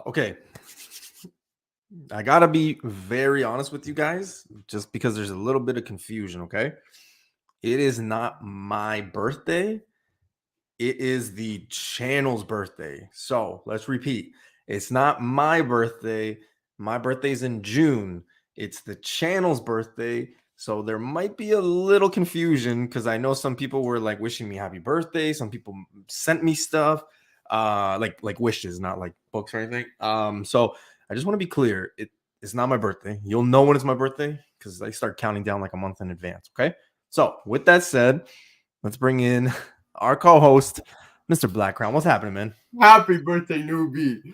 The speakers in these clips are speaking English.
Okay. I gotta be very honest with you guys, just because there's a little bit of confusion, okay? It is not my birthday. It is the channel's birthday. So let's repeat. It's not my birthday. My birthday's in June. It's the channel's birthday. So there might be a little confusion because I know some people were like wishing me happy birthday. Some people sent me stuff, like wishes, not like books or anything. So I just want to be clear. It's not my birthday. You'll know when it's my birthday because I start counting down like a month in advance. Okay. So with that said, let's bring in our co-host, Mr. Blakk Crown. What's happening, man? Happy birthday, Newbie.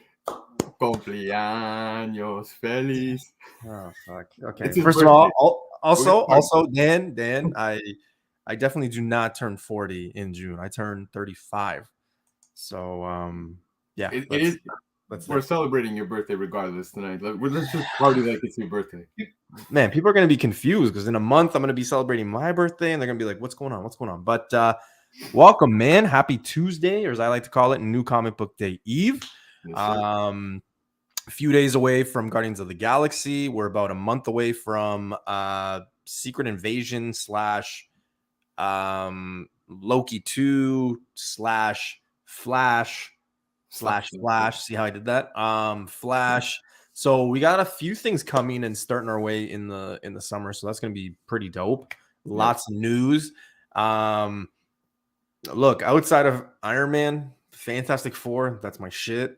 Cumpleaños feliz. Oh, fuck. Okay. First of all, also, Dan, I definitely do not turn 40 in June. I turn 35. So, yeah. We're celebrating your birthday regardless tonight. Let's just party like it's your birthday. Man, people are going to be confused because in a month I'm going to be celebrating my birthday and they're going to be like, what's going on? What's going on? But welcome, man. Happy Tuesday, or as I like to call it, New Comic Book Day Eve. Yes, a few days away from Guardians of the Galaxy. We're about a month away from Secret Invasion / Loki 2 / Flash / see how I did that? Flash. So we got a few things coming and starting our way in the summer. So that's going to be pretty dope. Lots of news. Look, outside of Iron Man, Fantastic Four, that's my shit.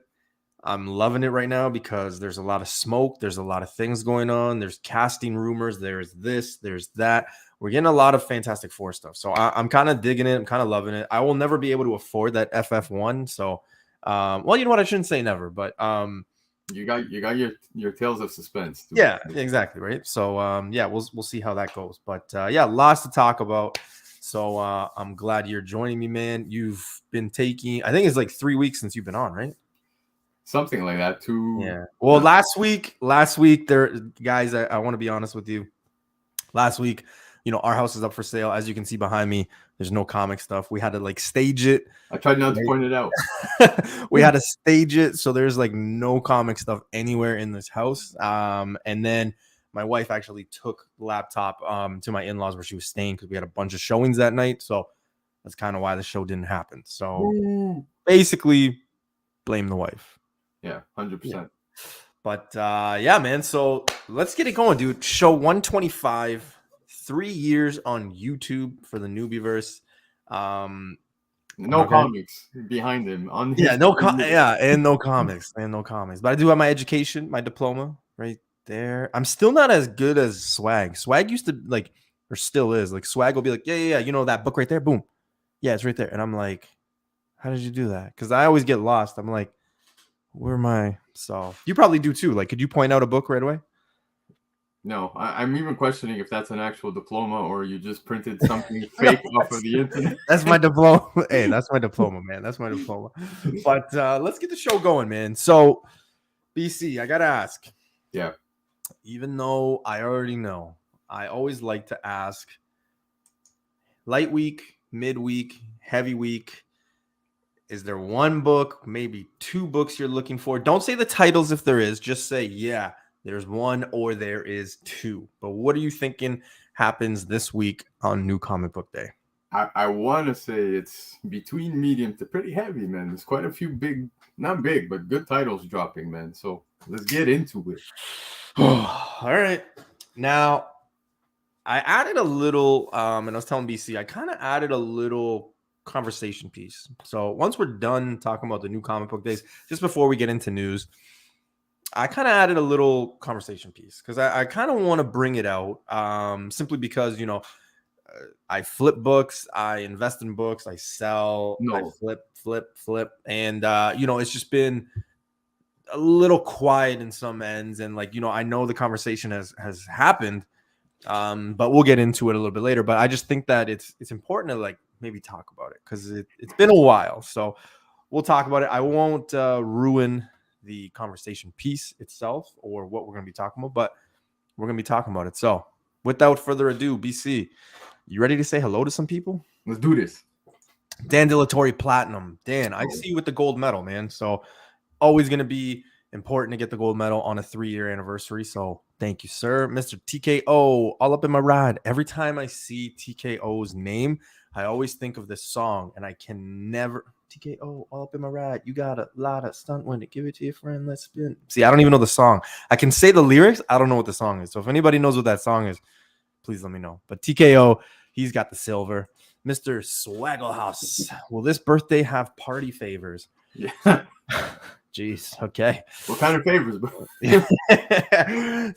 I'm loving it right now because there's a lot of smoke. There's a lot of things going on. There's casting rumors. There's this, there's that. We're getting a lot of Fantastic Four stuff. So I'm kind of digging it. I'm kind of loving it. I will never be able to afford that FF1. So, well, you know what? I shouldn't say never, but you got your tales of suspense. Yeah, exactly. Right. So, yeah, we'll see how that goes. But yeah, lots to talk about. So I'm glad you're joining me, man. You've been taking, I think it's like 3 weeks since you've been on, right? Something like that too. Yeah. Well, last week there, guys, I want to be honest with you. Last week, our house is up for sale. As you can see behind me, there's no comic stuff. We had to like stage it. I tried not to point it out. We had to stage it. So there's like no comic stuff anywhere in this house. And then my wife actually took the laptop to my in-laws where she was staying because we had a bunch of showings that night. So that's kind of why the show didn't happen. So basically blame the wife. Yeah, 100%. Yeah. But yeah, man. So let's get it going, dude. Show 125, 3 years on YouTube for the Newbieverse. No comics behind him. And no comics. But I do have my education, my diploma right there. I'm still not as good as Swag. Swag used to like, or still is like, Swag will be like, yeah, that book right there, boom, yeah, it's right there. And I'm like, how did you do that? Because I always get lost. I'm like, where am I? So you probably do too. Like, could you point out a book right away? No, I'm even questioning if that's an actual diploma or you just printed something fake off of the internet. That's my diploma. Hey, that's my diploma, man. That's my diploma. But let's get the show going, man. So, BC, I gotta ask. Yeah. Even though I already know, I always like to ask. Light week, mid-week, heavy week. Is there one book, maybe 2 books you're looking for? Don't say the titles if there is. Just say, yeah, there's 1 or there is 2. But what are you thinking happens this week on New Comic Book Day? I want to say it's between medium to pretty heavy, man. There's quite a few big, not big, but good titles dropping, man. So let's get into it. All right. Now, I added a little, and I was telling BC, I kind of added a little conversation piece. So once we're done talking about the New Comic Book Days, just before we get into news, I kind of added a little conversation piece because I kind of want to bring it out simply because, I flip books, I invest in books, I sell, I flip. And, it's just been a little quiet in some ends. And I know the conversation has happened, but we'll get into it a little bit later. But I just think that it's important to maybe talk about it because it's been a while. So we'll talk about it. I won't ruin the conversation piece itself or what we're going to be talking about, but we're going to be talking about it. So without further ado, BC, you ready to say hello to some people? Let's do this. Dan Dilatori Platinum. Dan, I see you with the gold medal, man. So always going to be important to get the gold medal on a 3-year anniversary. So thank you, sir. Mr. TKO, all up in my ride. Every time I see TKO's name, I always think of this song, and I can never. TKO, all up in my ride. You got a lot of stunt when to give it to your friend. Let's spin. See, I don't even know the song. I can say the lyrics. I don't know what the song is. So if anybody knows what that song is, please let me know. But TKO, he's got the silver. Mr. Swaggelhouse, will this birthday have party favors? Yeah. Jeez. Okay. What kind of favors, bro?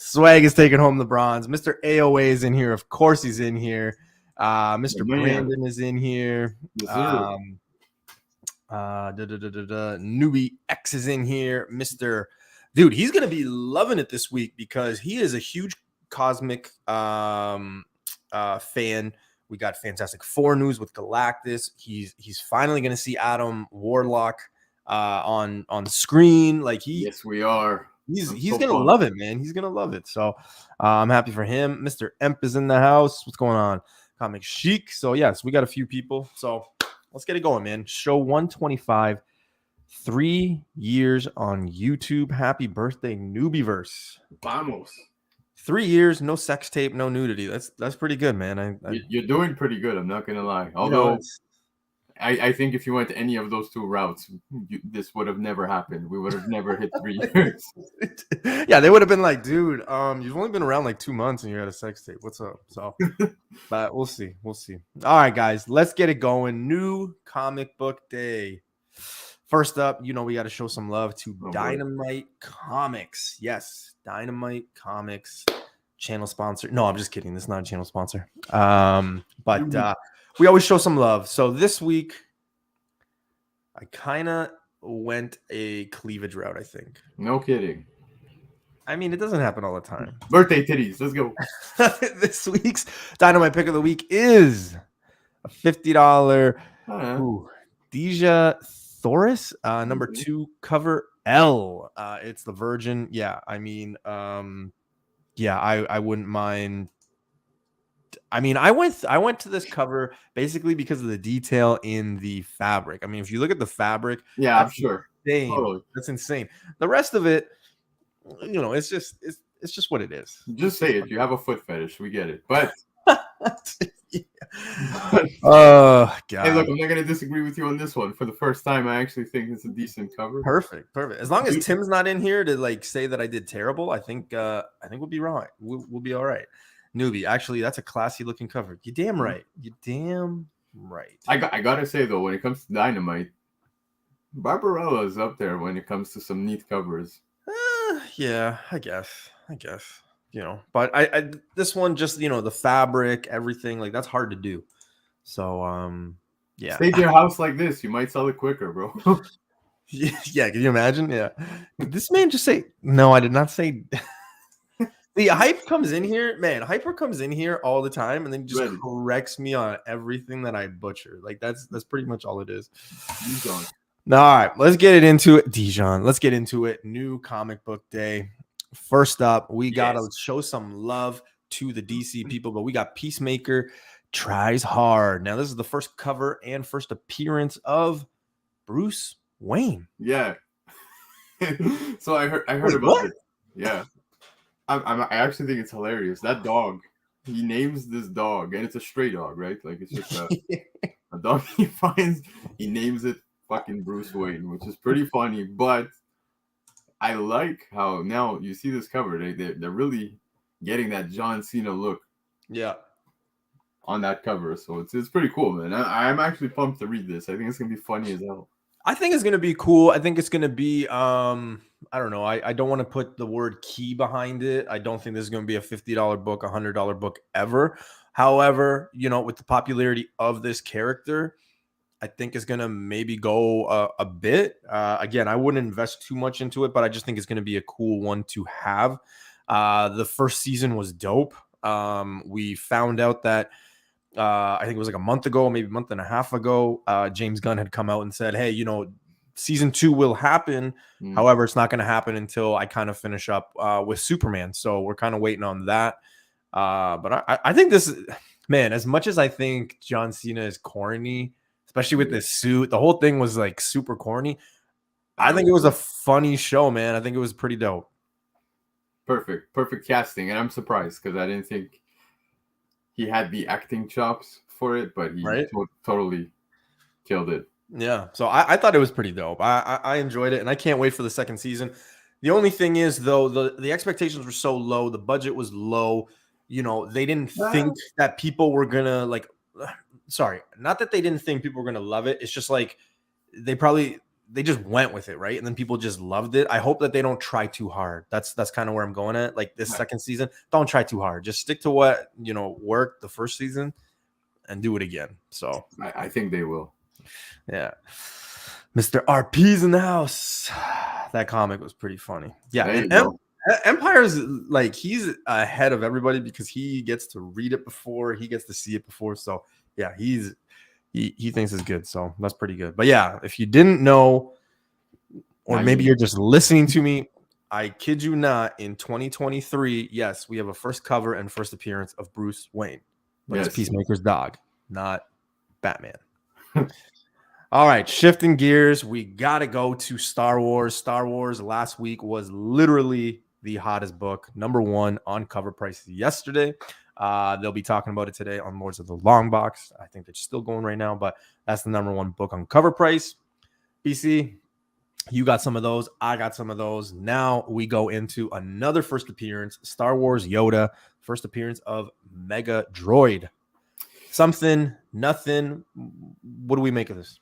Swag is taking home the bronze. Mr. AOA is in here. Of course, he's in here. Mr. Brandon is in here. Yes, Newbie X is in here. Mr. Dude, he's gonna be loving it this week because he is a huge cosmic fan. We got Fantastic Four news with Galactus. He's finally gonna see Adam Warlock on screen. Like yes, we are. He's gonna love it, man. He's gonna love it. So I'm happy for him. Mr. Emp is in the house. What's going on? Comic Chic. So yes, we got a few people. So let's get it going, man. Show 125, 3 years on YouTube. Happy birthday, Newbieverse. Vamos. 3 years, no sex tape, no nudity. That's pretty good, man. You're doing pretty good. I'm not gonna lie. Although I think if you went any of those two routes, this would have never happened. We would have never hit 3 years. Yeah, they would have been like, dude, you've only been around like 2 months and you had a sex tape. What's up? So, but we'll see. All right, guys, let's get it going. New comic book day. First up, we got to show some love to Dynamite Comics. Yes, Dynamite Comics channel sponsor. No, I'm just kidding. This is not a channel sponsor. But we always show some love. So this week, I kind of went a cleavage route, I think. No kidding. I mean, it doesn't happen all the time. Birthday titties. Let's go. This week's Dynamite pick of the week is a $50 Deja Thoris, number 2 cover L. It's the Virgin. Yeah, I mean, I wouldn't mind. I mean, I went to this cover basically because of the detail in the fabric. I mean, if you look at the fabric, yeah, I'm sure. Insane. Totally. That's insane. The rest of it, it's just what it is. Just say it. You have a foot fetish. We get it. But oh god. Hey, look, I'm not gonna disagree with you on this one. For the first time, I actually think it's a decent cover. Perfect. As long as Tim's not in here to like say that I did terrible, I think we'll be right. We'll be all right. Newbie, actually, that's a classy looking cover. You damn right. I gotta say though, when it comes to Dynamite, Barbarella is up there when it comes to some neat covers. Yeah, I guess. But I this one just the fabric, everything, like that's hard to do. So yeah. Stay to your house like this, you might sell it quicker, bro. Yeah, can you imagine? Yeah. Did this man just say no? I did not say. The hype comes in here, man. Hyper comes in here all the time, and then just corrects me on everything that I butcher. Like that's pretty much all it is. Dijon. All right, let's get it into it, Dijon. Let's get into it. New comic book day. First up, we gotta show some love to the DC people, but we got Peacemaker tries hard. Now, this is the first cover and first appearance of Bruce Wayne. Yeah. So I heard about it. Yeah. I actually think it's hilarious. That dog, he names this dog, and it's a stray dog, right? Like it's just a dog he finds. He names it fucking Bruce Wayne, which is pretty funny. But I like how now you see this cover. They're really getting that John Cena look. Yeah. On that cover, so it's pretty cool, man. I'm actually pumped to read this. I think it's gonna be funny as hell. I think it's gonna be cool. I think it's gonna be I don't know. I don't want to put the word key behind it. I don't think this is gonna be a $50 book, $100 book ever. However, with the popularity of this character, I think it's gonna maybe go a bit. Again, I wouldn't invest too much into it, but I just think it's gonna be a cool one to have. The first season was dope. We found out that I think it was like a month ago, maybe a month and a half ago, James Gunn had come out and said, hey, season 2 will happen. However, it's not going to happen until I kind of finish up with Superman. So we're kind of waiting on that. But I think this, man, as much as I think John Cena is corny, especially with this suit, the whole thing was like super corny. I think it was a funny show, man. I think it was pretty dope. Perfect casting, and I'm surprised because I didn't think he had the acting chops for it, but he totally killed it. Yeah, so I thought it was pretty dope. I enjoyed it, and I can't wait for the second season. The only thing is, though, the expectations were so low, the budget was low. You know, they didn't think that people were gonna like. Sorry, not that they didn't think people were gonna love it. It's just like they just went with it, right? And then people just loved it. I hope that they don't try too hard. That's kind of where I'm going at. Like this second season, don't try too hard. Just stick to what worked the first season, and do it again. So I think they will. Yeah. Mr. RP's in the house. That comic was pretty funny. Yeah. And Empire's like, he's ahead of everybody because he gets to read it before, he gets to see it before. So yeah, he thinks it's good. So that's pretty good. But yeah, if you didn't know, or maybe you're just listening to me, I kid you not, in 2023, yes, we have a first cover and first appearance of Bruce Wayne. But it's Peacemaker's dog, not Batman. All right, shifting gears, we got to go to Star Wars. Star Wars last week was literally the hottest book, #1 on cover prices yesterday. They'll be talking about it today on Lords of the Long Box. I think they're still going right now, but that's the #1 book on cover price. BC, you got some of those. I got some of those. Now we go into another first appearance, Star Wars Yoda, first appearance of Mega Droid. Something, nothing. What do we make of this?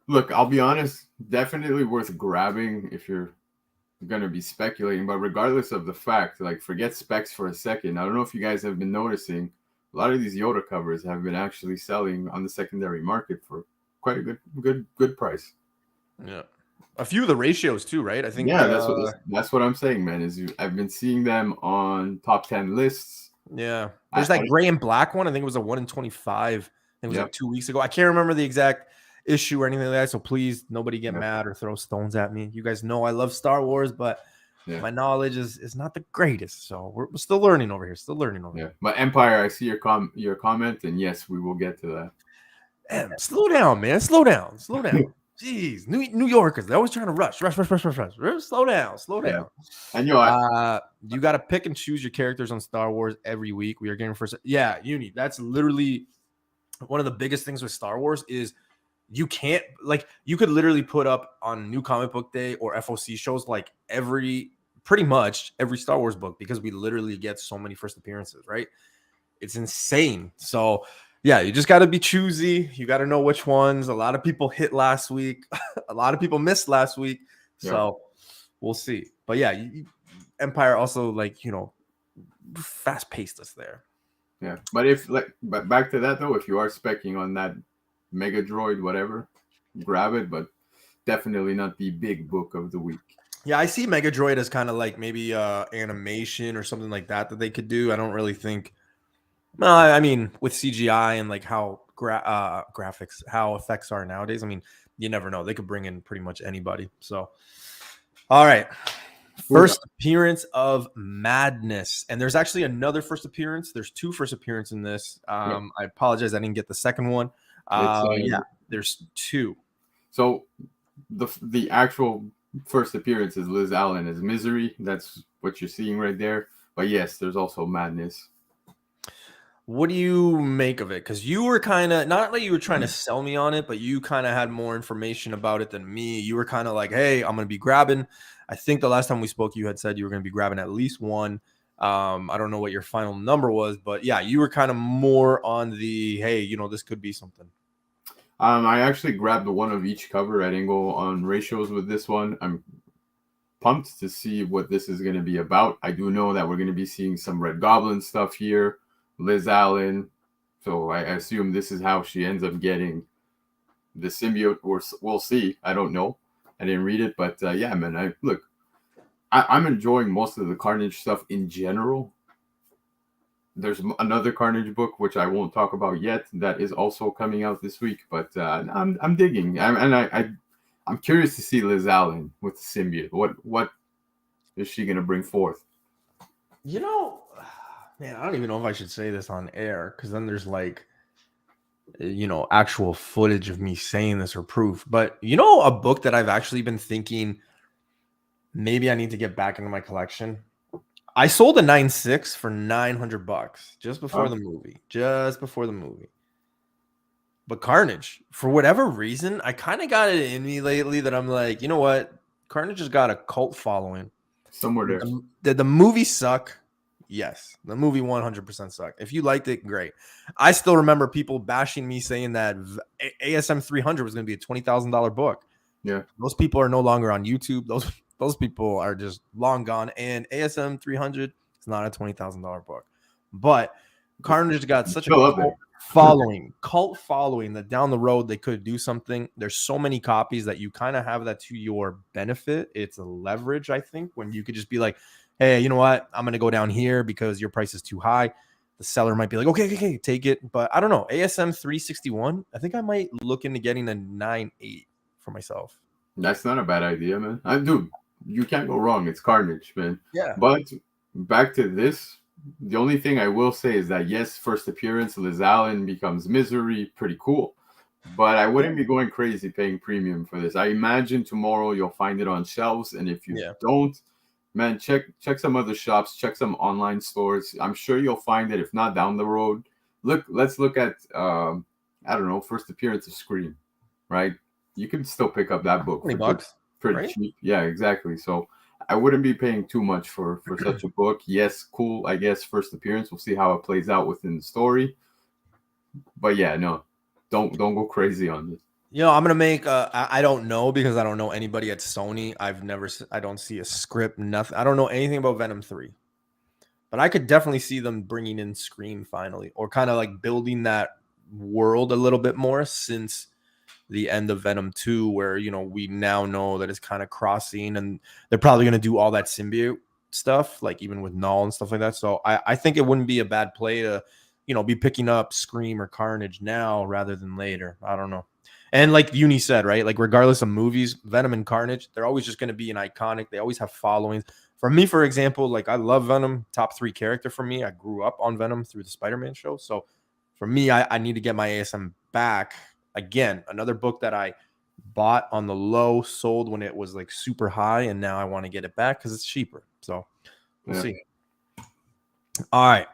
Look, I'll be honest, definitely worth grabbing if you're going to be speculating, but regardless of the fact, like, forget specs for a second. I don't know if you guys have been noticing, a lot of these Yoda covers have been actually selling on the secondary market for quite a good price. Yeah. A few of the ratios too, right? I think. Yeah, that's what I'm saying, man. I've been seeing them on top 10 lists. Yeah. There's that gray and black one. I think it was a 1 in 25. It was like 2 weeks ago. I can't remember the exact issue or anything like that. So please, nobody get mad or throw stones at me. You guys know I love Star Wars, but my knowledge is not the greatest. So we're still learning over here. Here. But Empire, I see your comment, and yes, we will get to that. Damn, slow down, man. Slow down. Jeez, New Yorkers, they're always trying to rush. Slow down. And you got to pick and choose your characters on Star Wars every week. We are getting first. Yeah, Uni. That's literally one of the biggest things with Star Wars is you can't, like, you could literally put up on New Comic Book Day or FOC shows like pretty much every Star Wars book because we literally get so many first appearances, right? It's insane. So yeah, you just got to be choosy. You got to know which ones. A lot of people hit last week. A lot of people missed last week. So we'll see. But yeah, Empire also, like, fast paced us there. Yeah, but but back to that though, if you are specking on that Mega Droid, whatever, grab it, but definitely not the big book of the week. Yeah, I see Mega Droid as kind of like maybe animation or something like that they could do. I don't really think. Well, I mean, with CGI and like how graphics, how effects are nowadays, I mean, you never know. They could bring in pretty much anybody. So, all right. First appearance of Madness. And there's actually another first appearance. There's 2 first appearances in this. I apologize. I didn't get the second one. There's 2. So the actual first appearance is Liz Allen as Misery. That's what you're seeing right there. But yes, there's also Madness. What do you make of it? Because you were kind of, not like you were trying to sell me on it, but you kind of had more information about it than me. You were kind of like, hey, I'm going to be grabbing. I think the last time we spoke, you had said you were going to be grabbing at least one. I don't know what your final number was, but yeah, you were kind of more on the, hey, this could be something. I actually grabbed one of each cover. I didn't go on ratios with this one. I'm pumped to see what this is going to be about. I do know that we're going to be seeing some Red Goblin stuff here. Liz Allen, so I assume this is how she ends up getting the symbiote. We'll see. I don't know. I didn't read it, but yeah, man. I'm enjoying most of the Carnage stuff in general. There's another Carnage book which I won't talk about yet that is also coming out this week, but I'm digging. I'm curious to see Liz Allen with the symbiote. What is she gonna bring forth? You know, man, I don't even know if I should say this on air because then there's like, actual footage of me saying this or proof. But a book that I've actually been thinking maybe I need to get back into my collection. I sold a 9.6 for $900 just before the movie. Just before the movie. But Carnage, for whatever reason, I kind of got it in me lately that I'm like, you know what? Carnage has got a cult following. Somewhere there. Did the movie suck? Yes. The movie 100% sucked. If you liked it, great. I still remember people bashing me saying that ASM 300 was going to be a $20,000 book. Yeah. Those people are no longer on YouTube. Those people are just long gone. And ASM 300 is not a $20,000 book. But Carnage got such a cult following that down the road they could do something. There's so many copies that you kind of have that to your benefit. It's a leverage, I think, when you could just be like, hey, you know what? I'm going to go down here because your price is too high. The seller might be like, okay, take it. But I don't know. ASM 361, I think I might look into getting a 9.8 for myself. That's not a bad idea, man. Dude, you can't go wrong. It's Carnage, man. Yeah. But back to this. The only thing I will say is that, yes, first appearance, Liz Allen becomes Misery, pretty cool. But I wouldn't be going crazy paying premium for this. I imagine tomorrow you'll find it on shelves. And if you don't, man, check some other shops, check some online stores. I'm sure you'll find it, if not down the road. Let's look at, I don't know, first appearance of Scream, right? You can still pick up that book $20, pretty cheap. Yeah, exactly. So I wouldn't be paying too much for such a book. Yes, cool, I guess, first appearance. We'll see how it plays out within the story. But yeah, no, don't go crazy on this. I'm going to make, I don't know because I don't know anybody at Sony. I don't see a script, nothing. I don't know anything about Venom 3. But I could definitely see them bringing in Scream finally, or kind of like building that world a little bit more since the end of Venom 2, where, we now know that it's kind of crossing and they're probably going to do all that symbiote stuff, like even with Null and stuff like that. So I think it wouldn't be a bad play to, be picking up Scream or Carnage now rather than later. I don't know. And like Uni said, right? Like regardless of movies, Venom and Carnage, they're always just going to be an iconic. They always have followings. For me, for example, like I love Venom, top 3 character for me. I grew up on Venom through the Spider-Man show. So for me, I need to get my ASM back. Again, another book that I bought on the low, sold when it was like super high, and now I want to get it back because it's cheaper. So we'll see. All right.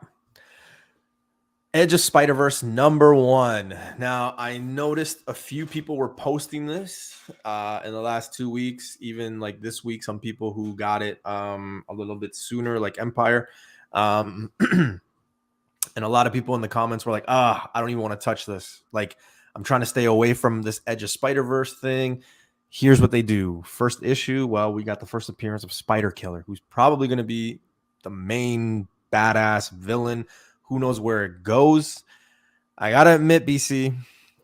Edge of Spider-Verse #1. Now, I noticed a few people were posting this in the last 2 weeks, even like this week, some people who got it a little bit sooner, like Empire. And a lot of people in the comments were like, I don't even want to touch this. Like, I'm trying to stay away from this Edge of Spider-Verse thing. Here's what they do. First issue, well, we got the first appearance of Spider Killer, who's probably going to be the main badass villain. Who knows where it goes? I got to admit, BC,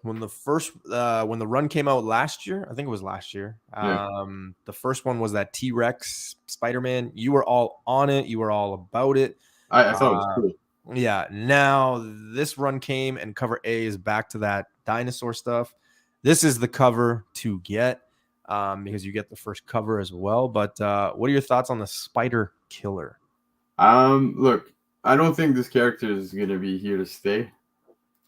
when the run came out last year, I think it was last year, the first one was that T-Rex Spider-Man. You were all on it. You were all about it. I thought it was cool. Yeah, now this run came and cover A is back to that dinosaur stuff. This is the cover to get because you get the first cover as well. But what are your thoughts on the Spider Killer? Look, I don't think this character is going to be here to stay,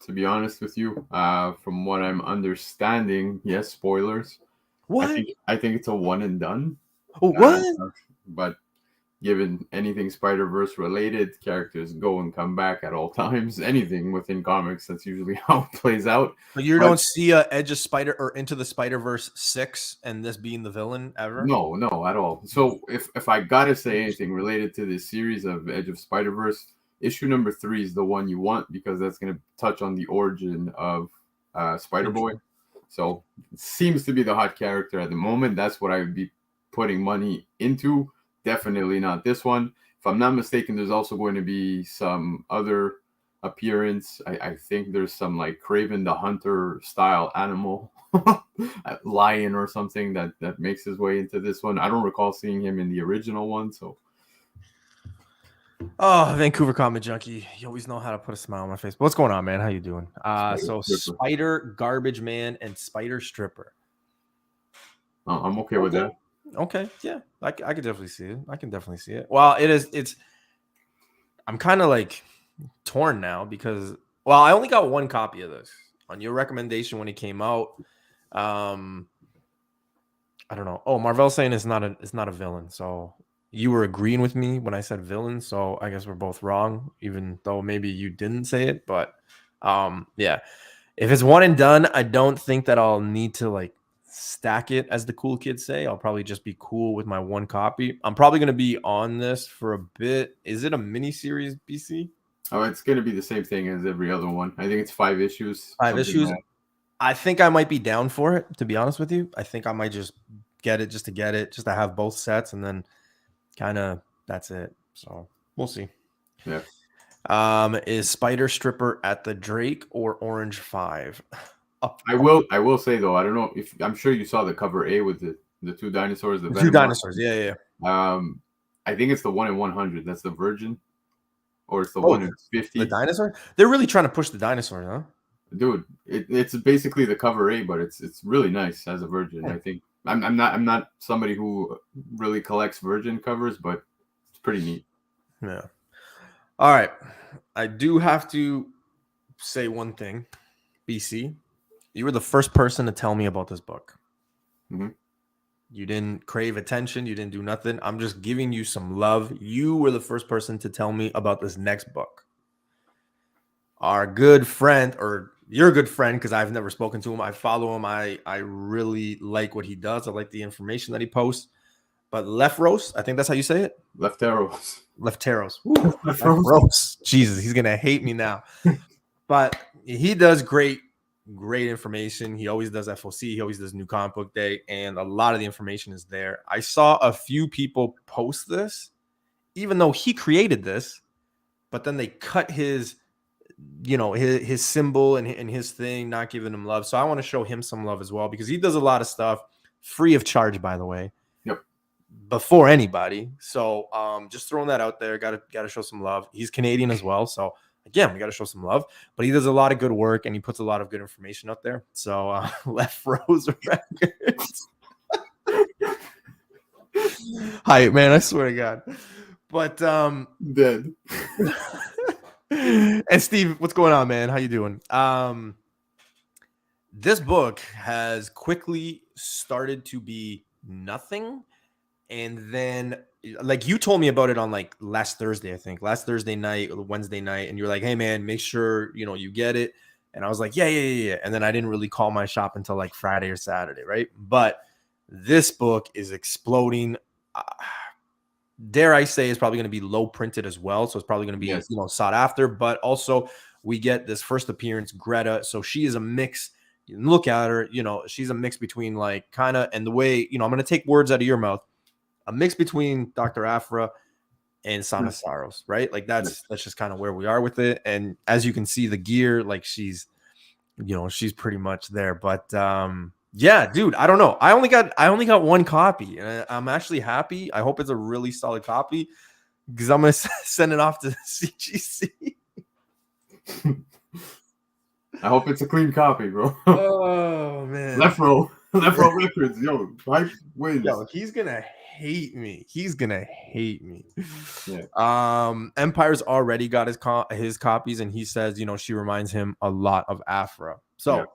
to be honest with you. From what I'm understanding, yes, spoilers. What? I think it's a one and done. What? But given anything Spider-Verse related, characters go and come back at all times. Anything within comics, that's usually how it plays out. But you don't see a Edge of Spider or Into the Spider-Verse 6 and this being the villain ever? No, at all. So if I gotta say anything related to this series of Edge of Spider-Verse, issue number 3 is the one you want because that's gonna touch on the origin of Spider-Boy. So it seems to be the hot character at the moment. That's what I would be putting money into. Definitely not this one. If I'm not mistaken, there's also going to be some other appearance. I think there's some like Kraven the Hunter style animal, lion or something that makes his way into this one. I don't recall seeing him in the original one. So, Vancouver Comic Junkie, you always know how to put a smile on my face. But what's going on, man? How you doing? Spider Garbage Man and Spider Stripper. I'm okay with that. Okay, yeah, I could definitely see it. I can definitely see it. Well, it's I'm kind of like torn now because, well, I only got one copy of this on your recommendation when it came out. I don't know. Oh, Marvel's saying it's not a villain. So you were agreeing with me when I said villain. So I guess we're both wrong, even though maybe you didn't say it. But yeah, if it's one and done, I don't think that I'll need to like stack it, as the cool kids say. I'll probably just be cool with my one copy. I'm probably gonna be on this for a bit. Is it a mini series, BC? Oh, it's gonna be the same thing as every other one. I think it's 5 issues. 5 issues. Like I think I might be down for it, to be honest with you. I think I might just get it just to get it, just to have both sets, and then kind of that's it. So we'll see. yeah. Is Spider Stripper at the Drake or Orange 5? I will say though, I don't know if I'm sure you saw the cover A with the two dinosaurs, the Two Venom dinosaurs, yeah. I think it's the 1 in 100. That's the Virgin, or it's the Oh, 1 in 50. The dinosaur? They're really trying to push the dinosaur, huh? Dude, it's basically the cover A, but it's really nice as a Virgin. I think I'm not somebody who really collects Virgin covers, but it's pretty neat. Yeah. All right. I do have to say one thing, BC. You were the first person to tell me about this book. Mm-hmm. You didn't crave attention. You didn't do nothing. I'm just giving you some love. You were the first person to tell me about this next book. Our good friend, or your good friend, because I've never spoken to him. I follow him. I really like what he does. I like the information that he posts. But Lefros, I think that's how you say it. Lefteros. Lefteros. Jesus, he's gonna hate me now. But he does great information. He always does FOC. He always does New Comic Book Day, and a lot of the information is there. I saw a few people post this, even though he created this, but then they cut his, his symbol and his thing, not giving him love. So I want to show him some love as well, because he does a lot of stuff free of charge, by the way. Yep. Before anybody. So just throwing that out there. Gotta show some love. He's Canadian as well, so again, we got to show some love, but he does a lot of good work and he puts a lot of good information up there. So Left Rose Records. Hi, man. I swear to God. But Dead. And Steve, what's going on, man? How you doing? This book has quickly started to be nothing. And then, like, you told me about it on like last Thursday night, Wednesday night, and you're like, hey man, make sure you get it. And I was like, yeah. And then I didn't really call my shop until like Friday or Saturday, right? But this book is exploding. Dare I say, it's probably going to be low printed as well, so it's probably going to be sought after. But also, we get this first appearance, Greta. So she is a mix. You look at her, she's a mix between like kind of, and the way I'm going to take words out of your mouth. A mix between Dr. Aphra and Sana Saros, right? Like that's just kind of where we are with it. And as you can see, the gear, like she's pretty much there. But yeah, dude, I don't know. I only got one copy, and I'm actually happy. I hope it's a really solid copy, because I'm gonna send it off to CGC. I hope it's a clean copy, bro. Oh man, Left row records, yo, hype wins. Yo, he's gonna hate me. Yeah. Empire's already got his copies, and he says, she reminds him a lot of Aphra. So,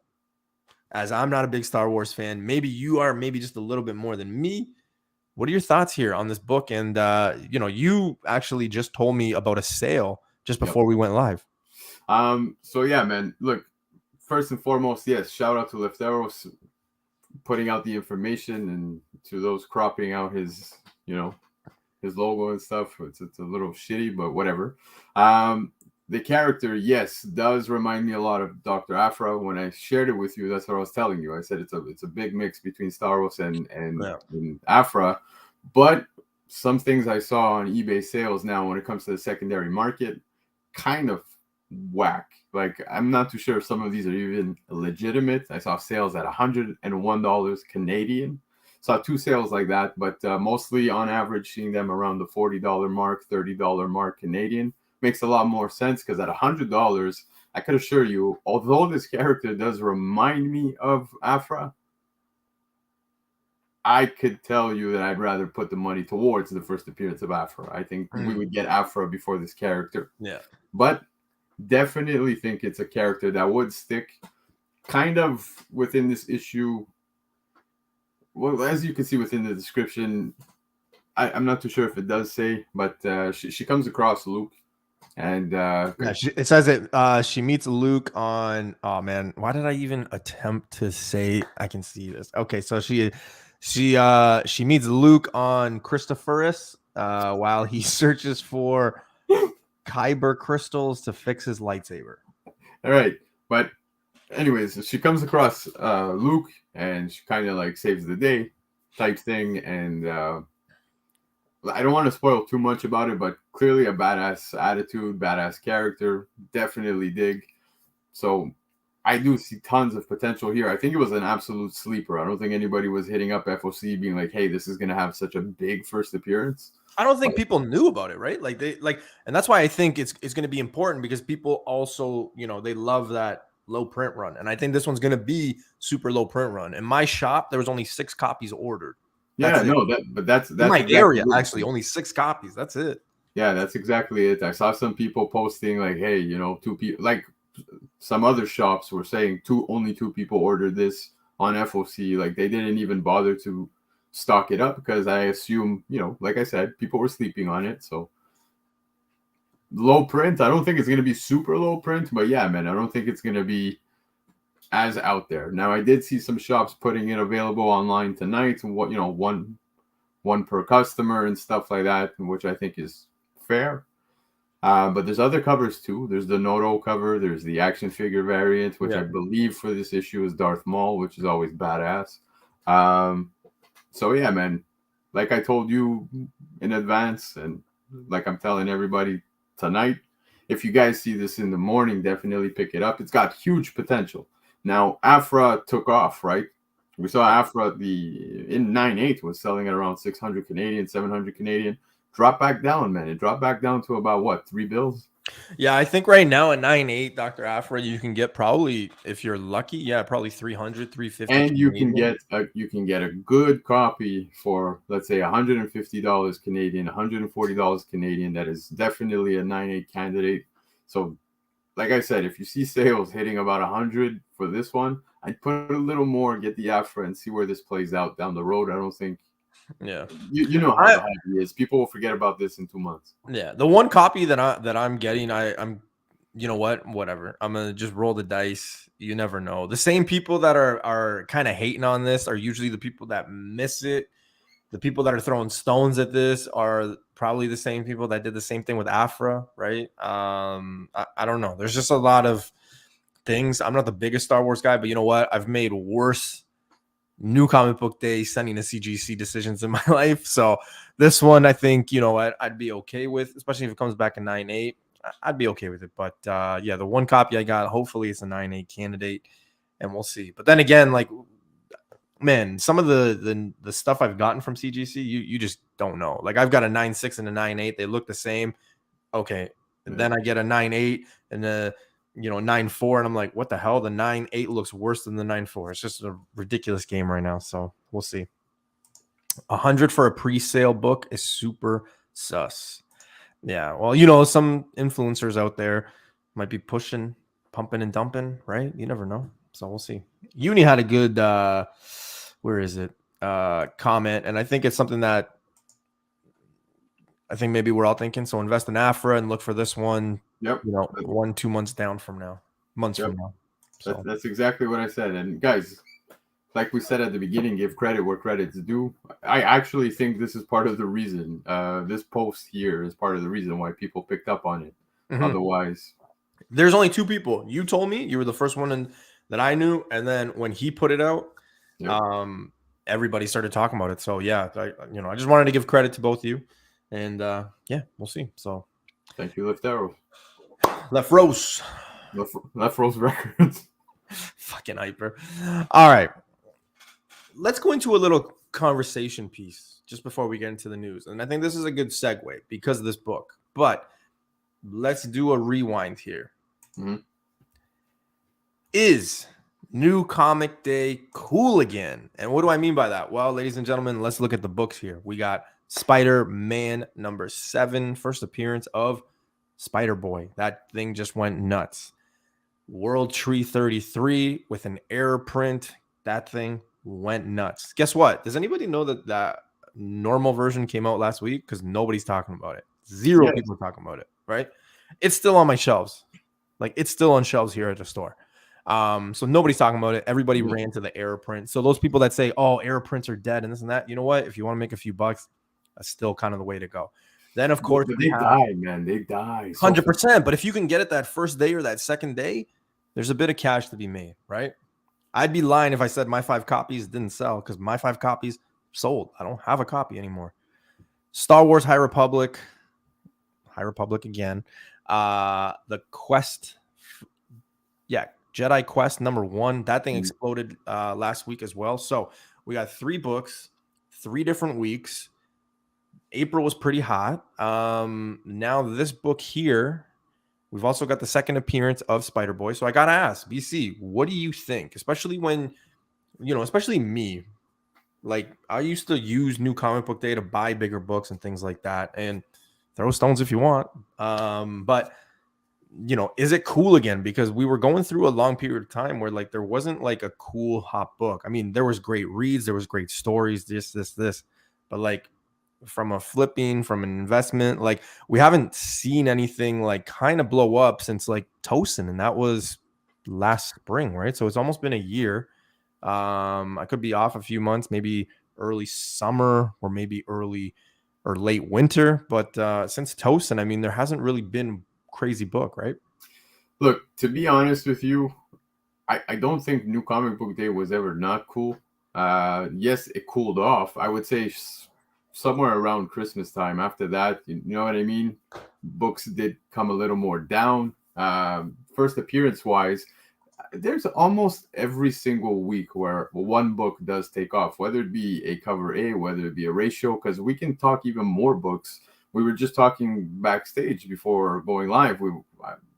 as I'm not a big Star Wars fan, maybe you are, maybe just a little bit more than me. What are your thoughts here on this book? And you actually just told me about a sale just before we went live. So yeah, man. Look, first and foremost, yes, shout out to Lefteros putting out the information, and to those cropping out his logo and stuff. It's a little shitty, but whatever. The character, yes, does remind me a lot of Dr. Aphra. When I shared it with you, that's what I was telling you. I said it's a big mix between Star Wars and Aphra. But some things I saw on eBay sales now, when it comes to the secondary market, kind of whack. Like, I'm not too sure if some of these are even legitimate. I saw sales at $101 Canadian. Saw two sales like that, but mostly on average seeing them around the $40 mark, $30 mark Canadian. Makes a lot more sense, because at $100, I could assure you, although this character does remind me of Aphra, I could tell you that I'd rather put the money towards the first appearance of Afra. I think we would get Afra before this character. Yeah. But definitely think it's a character that would stick kind of within this issue. Well, as you can see within the description, I'm not too sure if it does say, but she comes across Luke. And Yeah, it says it. She meets Luke on. Oh man, why did I even attempt to say? I can see this. Okay, so she meets Luke on Christophorus while he searches for Kyber crystals to fix his lightsaber. All right, but anyways, she comes across Luke, and she kind of like saves the day type thing, and I don't want to spoil too much about it, but clearly a badass attitude, badass character, definitely dig. So I do see tons of potential here. I think it was an absolute sleeper. I don't think anybody was hitting up FOC being like, hey, this is going to have such a big first appearance. I don't think people knew about it, right? Like and that's why I think it's going to be important, because people also, they love that low print run. And I think this one's going to be super low print run. In my shop, there was only 6 copies ordered. That's that's in my exactly area, actually, only 6 copies. That's it. Yeah, that's exactly it. I saw some people posting like, hey, 2 people, like some other shops were saying only 2 people ordered this on FOC. Like they didn't even bother to stock it up because I assume, like I said, people were sleeping on it. So low print, I don't think it's going to be super low print, but yeah, man, I don't think it's going to be as out there. Now, I did see some shops putting it available online tonight, and one per customer and stuff like that, which I think is fair. But there's other covers too. There's the Noto cover. There's the action figure variant, which I believe for this issue is Darth Maul, which is always badass. So yeah, man, like I told you in advance, and like I'm telling everybody tonight, if you guys see this in the morning, definitely pick it up. It's got huge potential. Now, Afra took off, right? We saw Afra in 9.8 was selling at around 600 Canadian, 700 Canadian. Drop back down, man. It dropped back down to about what, $3? Yeah, I think right now at 9.8, Dr. Afra, you can get probably, if you're lucky, probably 300, 350. And you can get a good copy for, let's say, $150 Canadian, $140 Canadian. That is definitely a 9.8 candidate. So, like I said, if you see sales hitting about 100 for this one, I'd put a little more, get the Afra, and see where this plays out down the road. I don't think. Yeah, you know how the hype is. People will forget about this in 2 months. Yeah, the one copy that I'm getting, I'm, whatever. I'm gonna just roll the dice. You never know. The same people that are kind of hating on this are usually the people that miss it. The people that are throwing stones at this are probably the same people that did the same thing with Afra, right? I don't know. There's just a lot of things. I'm not the biggest Star Wars guy, but you know what? I've made worse New Comic Book Day sending to CGC decisions in my life. So this one, I think, I'd be okay with, especially if it comes back in 9.8. I'd be okay with it. But yeah, the one copy I got, hopefully it's a 9.8 candidate, and we'll see. But then again, like, man, some of the stuff I've gotten from CGC, you just don't know. Like, I've got a 9.6 and a 9.8. They look the same. Okay. And then I get a 9.8 and a 9.4, and I'm like, what the hell? The 9.8 looks worse than the 9.4. It's just a ridiculous game right now. So we'll see. 100 for a pre-sale book is super sus. Yeah. Well, some influencers out there might be pushing, pumping and dumping, right? You never know. So we'll see. Uni had a good, where is it? Comment. And I think it's something that I think maybe we're all thinking. So invest in Afra and look for this one. Yep. 1-2 months down from now. From now. So. That's exactly what I said. And guys, like we said at the beginning, give credit where credit's due. I actually think this is part of the reason. This post here is part of the reason why people picked up on it. Mm-hmm. Otherwise, there's only 2 people. You told me, you were the first one that I knew, and then when he put it out, everybody started talking about it. So yeah, I just wanted to give credit to both of you, and yeah, we'll see. So thank you, Left Arrow. Left Rose Records. Fucking hyper. All right. Let's go into a little conversation piece just before we get into the news. And I think this is a good segue because of this book. But let's do a rewind here. Mm-hmm. Is New comic day, cool again. And what do I mean by that? Well, ladies and gentlemen, let's look at the books here. We got Spider-Man #7, first appearance of Spider-Boy. That thing just went nuts. World Tree 33 with an error print. That thing went nuts. Guess what? Does anybody know that that normal version came out last week? Because nobody's talking about it. Zero Yes. people are talking about it, right? It's still on my shelves. Like, it's still on shelves here at the store. So nobody's talking about it. Everybody ran to the error print. So those people that say, oh, error prints are dead and this and that, you know what? If you want to make a few bucks, that's still kind of the way to go. Then, of course, But they die, man. They die. 100%. But if you can get it that first day or that second day, there's a bit of cash to be made, right? I'd be lying if I said my 5 copies didn't sell, because my 5 copies sold. I don't have a copy anymore. Star Wars High Republic again. The Quest, Jedi Quest #1. That thing exploded last week as well. So we got 3 books, 3 different weeks. April was pretty hot. Now this book here, we've also got the second appearance of Spider-Boy. So I got to ask, BC, what do you think? Especially when, especially me, like I used to use New Comic Book Day to buy bigger books and things like that. And throw stones if you want. But, is it cool again? Because we were going through a long period of time where like there wasn't like a cool hot book. I mean, there was great reads, there was great stories, this. But like, from a flipping, from an investment, like we haven't seen anything like kind of blow up since like Tosin, and that was last spring, right? So it's almost been a year. I could be off a few months, maybe early summer or maybe early or late winter, but since Tosin, I mean, there hasn't really been crazy book, right? Look, to be honest with you, I don't think New Comic Book Day was ever not cool. Yes, it cooled off. I would say somewhere around Christmas time. After that, you know what I mean? Books did come a little more down. First appearance wise, there's almost every single week where one book does take off, whether it be a cover A, whether it be a ratio, because we can talk even more books. We were just talking backstage before going live. We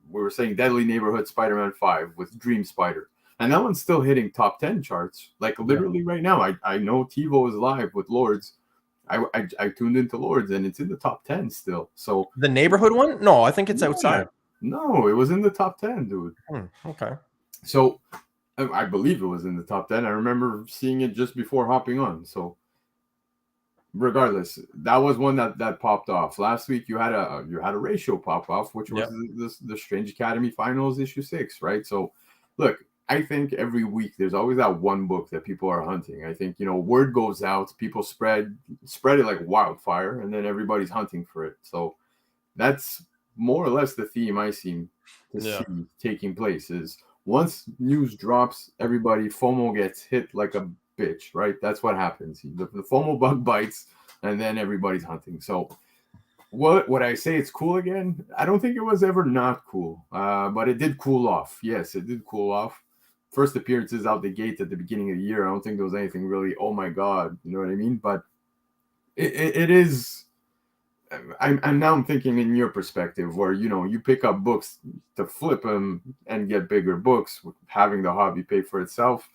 were saying Deadly Neighborhood Spider-Man 5 with Dream Spider. And that one's still hitting top 10 charts. Like literally right now. I know TiVo is live with Lords. I tuned into Lords and it's in the top 10 still. So the Neighborhood one? No, I think it's outside. No, it was in the top 10, dude. Okay. So I believe it was in the top 10. I remember seeing it just before hopping on. So regardless, that was one that popped off. Last week you had a ratio pop off, which was the Strange Academy Finals issue 6, right? So look, I think every week there's always that one book that people are hunting. I think, word goes out, people spread it like wildfire, and then everybody's hunting for it. So that's more or less the theme I seem to see taking place is once news drops, everybody FOMO gets hit like a bitch, right? That's what happens. The FOMO bug bites, and then everybody's hunting. So what I say it's cool again? I don't think it was ever not cool, but it did cool off. Yes, it did cool off. First appearances out the gate at the beginning of the year, I don't think there was anything really, oh my God, you know what I mean? But it is... I'm thinking in your perspective where, you pick up books to flip them and get bigger books, having the hobby pay for itself.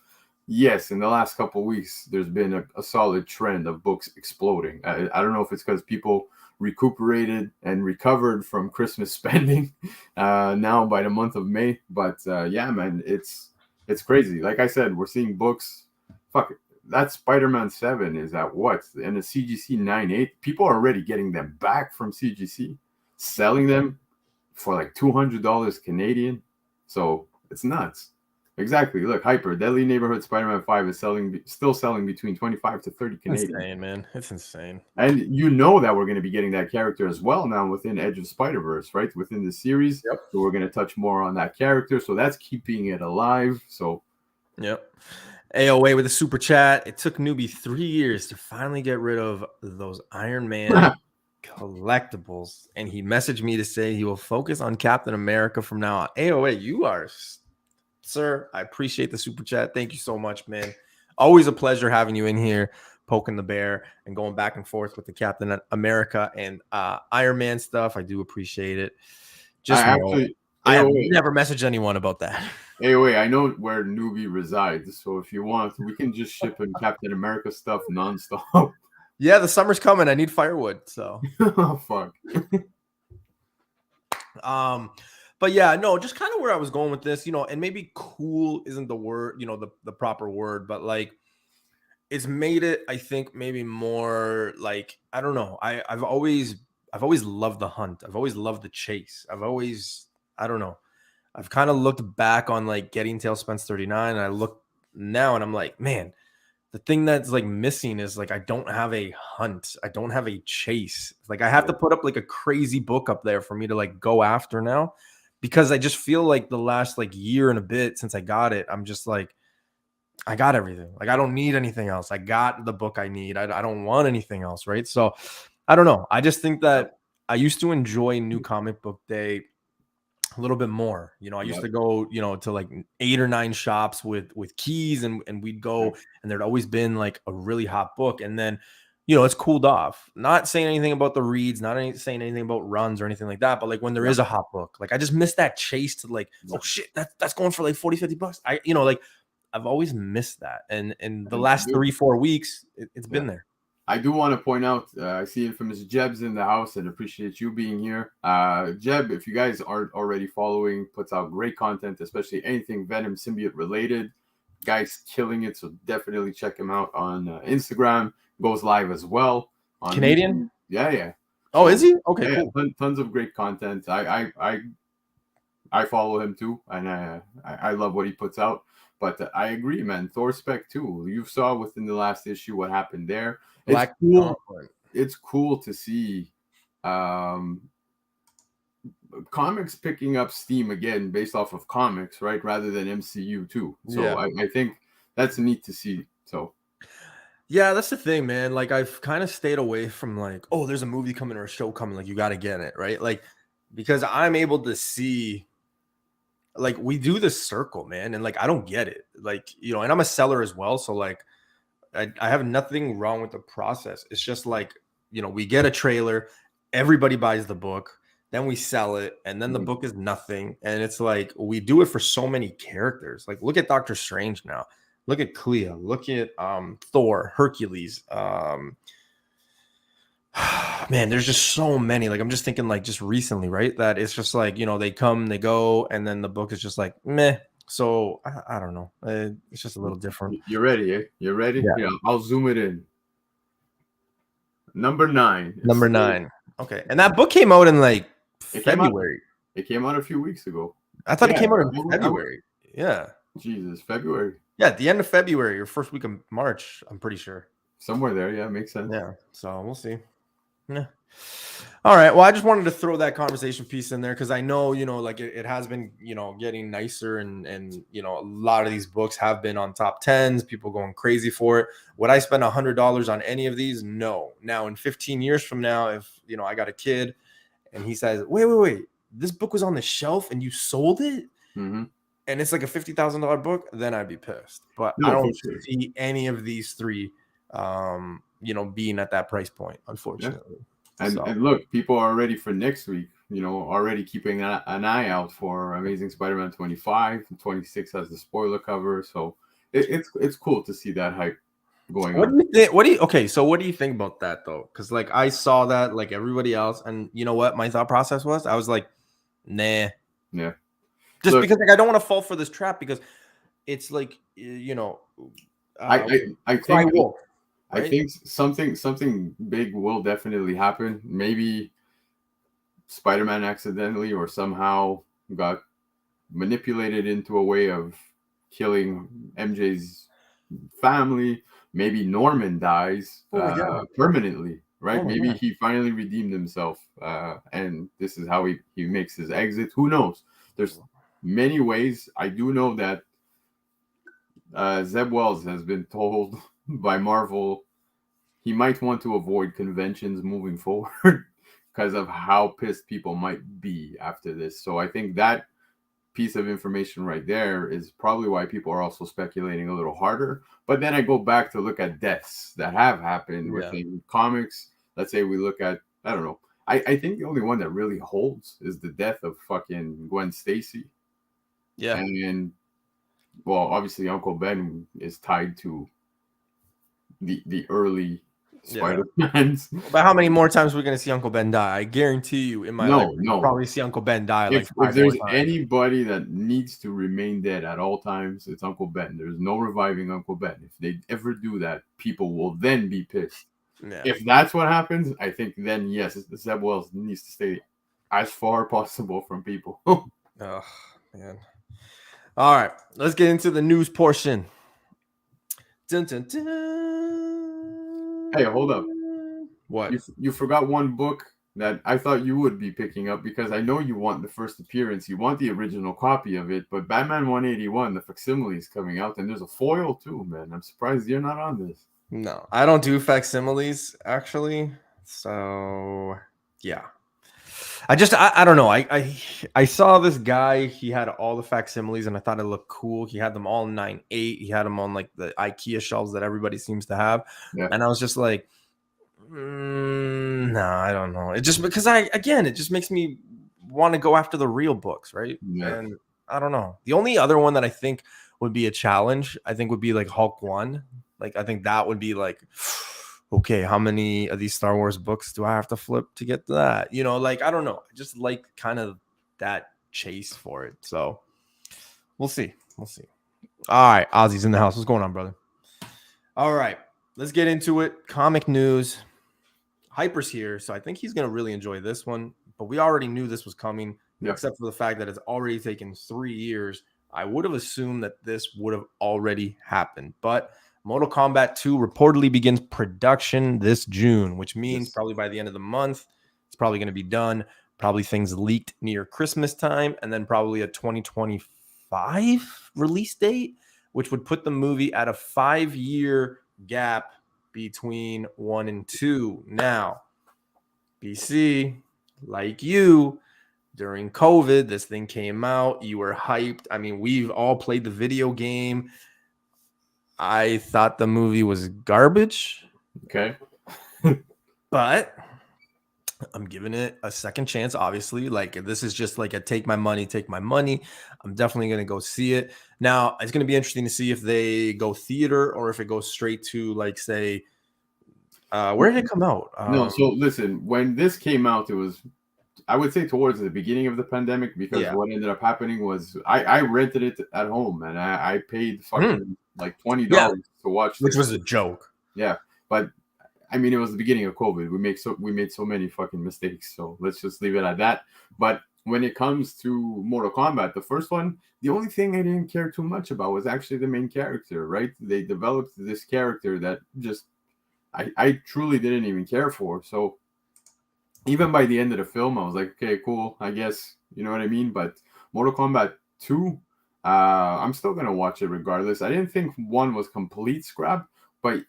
Yes, in the last couple of weeks, there's been a solid trend of books exploding. I don't know if it's because people recuperated and recovered from Christmas spending now by the month of May. But yeah, man, it's crazy. Like I said, we're seeing books. Fuck it. That Spider-Man 7 is at what? And the CGC 9.8. People are already getting them back from CGC, selling them for like $200 Canadian. So it's nuts. Exactly. Look, Hyper, Deadly Neighborhood Spider-Man 5 is still selling between 25 to 30 Canadian. Insane, man. It's insane. And you know that we're going to be getting that character as well now within Edge of Spider-Verse, right? Within the series. Yep. So we're going to touch more on that character. So that's keeping it alive. So, yep. AOA with a super chat. It took Newbie 3 years to finally get rid of those Iron Man collectibles. And he messaged me to say he will focus on Captain America from now on. AOA, you are, sir, I appreciate the super chat. Thank you so much, man. Always a pleasure having you in here, poking the bear and going back and forth with the Captain America and Iron Man stuff. I do appreciate it. I have never messaged anyone about that. Anyway, I know where Newbie resides, so if you want, we can just ship him Captain America stuff nonstop. Yeah, the summer's coming. I need firewood, so. Oh, fuck. But yeah, no, just kind of where I was going with this, you know, and maybe cool isn't the word, you know, the proper word, but like it's made it, I think, maybe more like, I don't know. I've always loved the hunt. I've always loved the chase. I don't know. I've kind of looked back on like Getting Tail Spence 39, and I look now and I'm like, man, the thing that's like missing is like I don't have a hunt. I don't have a chase. Like I have to put up like a crazy book up there for me to like go after now, because I just feel like the last like year and a bit since I got it, I'm just like, I got everything. Like I don't need anything else. I got the book I need. I don't want anything else, right? So I don't know. I just think that I used to enjoy New Comic Book Day a little bit more. You know, I used to go, you know, to like 8 or 9 shops with keys, and we'd go, and there'd always been like a really hot book. And then, you know, it's cooled off. Not saying anything about the reads, saying anything about runs or anything like that. But like when there is a hot book, like I just miss that chase to like, oh shit, that's going for like 40, 50 bucks. You know, like I've always missed that. And in the last 3-4 weeks, it's been there. I do want to point out, I see Infamous Jeb's in the house and appreciate you being here. Jeb, if you guys aren't already following, puts out great content, especially anything Venom symbiote related. Guy's killing it, so definitely check him out on Instagram. Goes live as well. On Canadian? Yeah. Oh, is he? Okay, cool. Tons of great content. I follow him too, and I love what he puts out. But I agree, man. Thor Spec too. You saw within the last issue what happened there. It's cool. It's cool to see comics picking up steam again based off of comics, right? Rather than MCU too. So I think that's neat to see. So yeah, that's the thing, man. Like I've kind of stayed away from like, oh, there's a movie coming or a show coming. Like you got to get it, right? Like because I'm able to see. Like we do this circle, man, and like I don't get it. Like, you know, and I'm a seller as well, so like I have nothing wrong with the process. It's just like, you know, we get a trailer, everybody buys the book, then we sell it, and then the book is nothing. And it's like we do it for so many characters. Like look at Doctor Strange now. Look at Clea. Look at Thor, Hercules. Man, there's just so many. Like I'm just thinking like just recently, right? That it's just like, you know, they come, they go, and then the book is just like meh. So I don't know. It's just a little different. You're ready, eh? You're ready? Yeah. I'll zoom it in. Number 9. Number 9. Okay. And that book came out in like February. It came out a few weeks ago. I thought it came out in February. Yeah. Jesus, February. Yeah, at the end of February or first week of March, I'm pretty sure. Somewhere there, yeah, makes sense. Yeah. So we'll see. Yeah. All right. Well, I just wanted to throw that conversation piece in there because I know, you know, like it has been, you know, getting nicer and, you know, a lot of these books have been on top 10s, people going crazy for it. Would I spend $100 on any of these? No. Now, in 15 years from now, if, you know, I got a kid and he says, wait, this book was on the shelf and you sold it? Mm-hmm. And it's like a $50,000 book, then I'd be pissed. But I don't see any of these three you know, being at that price point, unfortunately. Yeah. And look, people are ready for next week, you know, already keeping an eye out for Amazing Spider-Man 25. 26 has the spoiler cover. So it's cool to see that hype going on. So what do you think about that though? Because like I saw that like everybody else, and you know what my thought process was? I was like, nah. Yeah. Just because like I don't want to fall for this trap because it's like, you know, I think something big will definitely happen. Maybe Spider-Man accidentally or somehow got manipulated into a way of killing MJ's family. Maybe Norman dies permanently, right? Maybe he finally redeemed himself, and this is how he makes his exit. Who knows? There's many ways. I do know that Zeb Wells has been told by Marvel he might want to avoid conventions moving forward because of how pissed people might be after this. So I think that piece of information right there is probably why people are also speculating a little harder. But then I go back to look at deaths that have happened within comics. Let's say we look at, I don't know, I think the only one that really holds is the death of fucking Gwen Stacy. Yeah. And well, obviously Uncle Ben is tied to the early Spider-Mans. But how many more times are we gonna see Uncle Ben die? I guarantee you, in my life, we'll probably see Uncle Ben die like If 5 more there's times. anybody that needs to remain dead at all times, it's Uncle Ben. There's no reviving Uncle Ben. If they ever do that, people will then be pissed. Yeah. If that's what happens, I think then yes, Zeb Wells needs to stay as far possible from people. Oh man. All right, let's get into the news portion. Dun, dun, dun. Hey, hold up. What? You forgot one book that I thought you would be picking up because I know you want the first appearance. You want the original copy of it, but Batman 181, the facsimile is coming out, and there's a foil too, man. I'm surprised you're not on this. No, I don't do facsimiles actually. So yeah. I don't know. I saw this guy. He had all the facsimiles, and I thought it looked cool. He had them all 9/8. He had them on like the IKEA shelves that everybody seems to have, and I was just like, no, I don't know. It just because it just makes me want to go after the real books, right? Yeah. And I don't know. The only other one that I think would be a challenge, I think, would be like Hulk 1. Like I think that would be like, okay, how many of these Star Wars books do I have to flip to get to that? You know, like I don't know. I just like kind of that chase for it. So we'll see. We'll see. All right, Ozzy's in the house. What's going on, brother? All right, let's get into it. Comic news. Hyper's here, so I think he's going to really enjoy this one. But we already knew this was coming, except for the fact that it's already taken 3 years. I would have assumed that this would have already happened. But Mortal Kombat 2 reportedly begins production this June, which means probably by the end of the month, it's probably going to be done. Probably things leaked near Christmas time, and then probably a 2025 release date, which would put the movie at a 5-year gap between 1 and 2. Now, BC, like you, during COVID, this thing came out. You were hyped. I mean, we've all played the video game. I thought the movie was garbage. Okay. But I'm giving it a second chance, obviously. Like, this is just like a take my money. I'm definitely going to go see it. Now, it's going to be interesting to see if they go theater or if it goes straight to, like, say, where did it come out? No, so listen, when this came out, it was, I would say, towards the beginning of the pandemic, because what ended up happening was I rented it at home, and I paid fucking like $20 to watch, which was a joke. Yeah, but I mean, it was the beginning of COVID. We made so many fucking mistakes, so let's just leave it at that. But when it comes to Mortal Kombat, the first one, the only thing I didn't care too much about was actually the main character, right? They developed this character that just I truly didn't even care for. So even by the end of the film, I was like, okay, cool, I guess, you know what I mean? But Mortal Kombat 2, I'm still going to watch it regardless. I didn't think 1 was complete scrap, but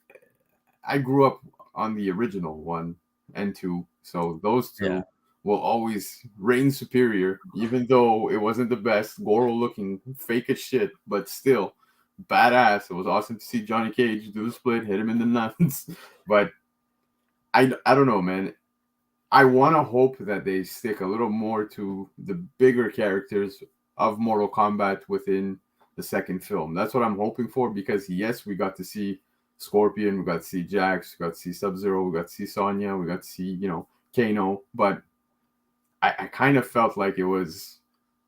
I grew up on the original 1 and 2. So those two will always reign superior, even though it wasn't the best. Goro looking fake as shit, but still badass. It was awesome to see Johnny Cage do the split, hit him in the nuts. But I don't know, man. I want to hope that they stick a little more to the bigger characters of Mortal Kombat within the second film. That's what I'm hoping for, because yes, we got to see Scorpion, we got to see Jax, we got to see Sub-Zero, we got to see Sonya, we got to see, Kano, but I kind of felt like it was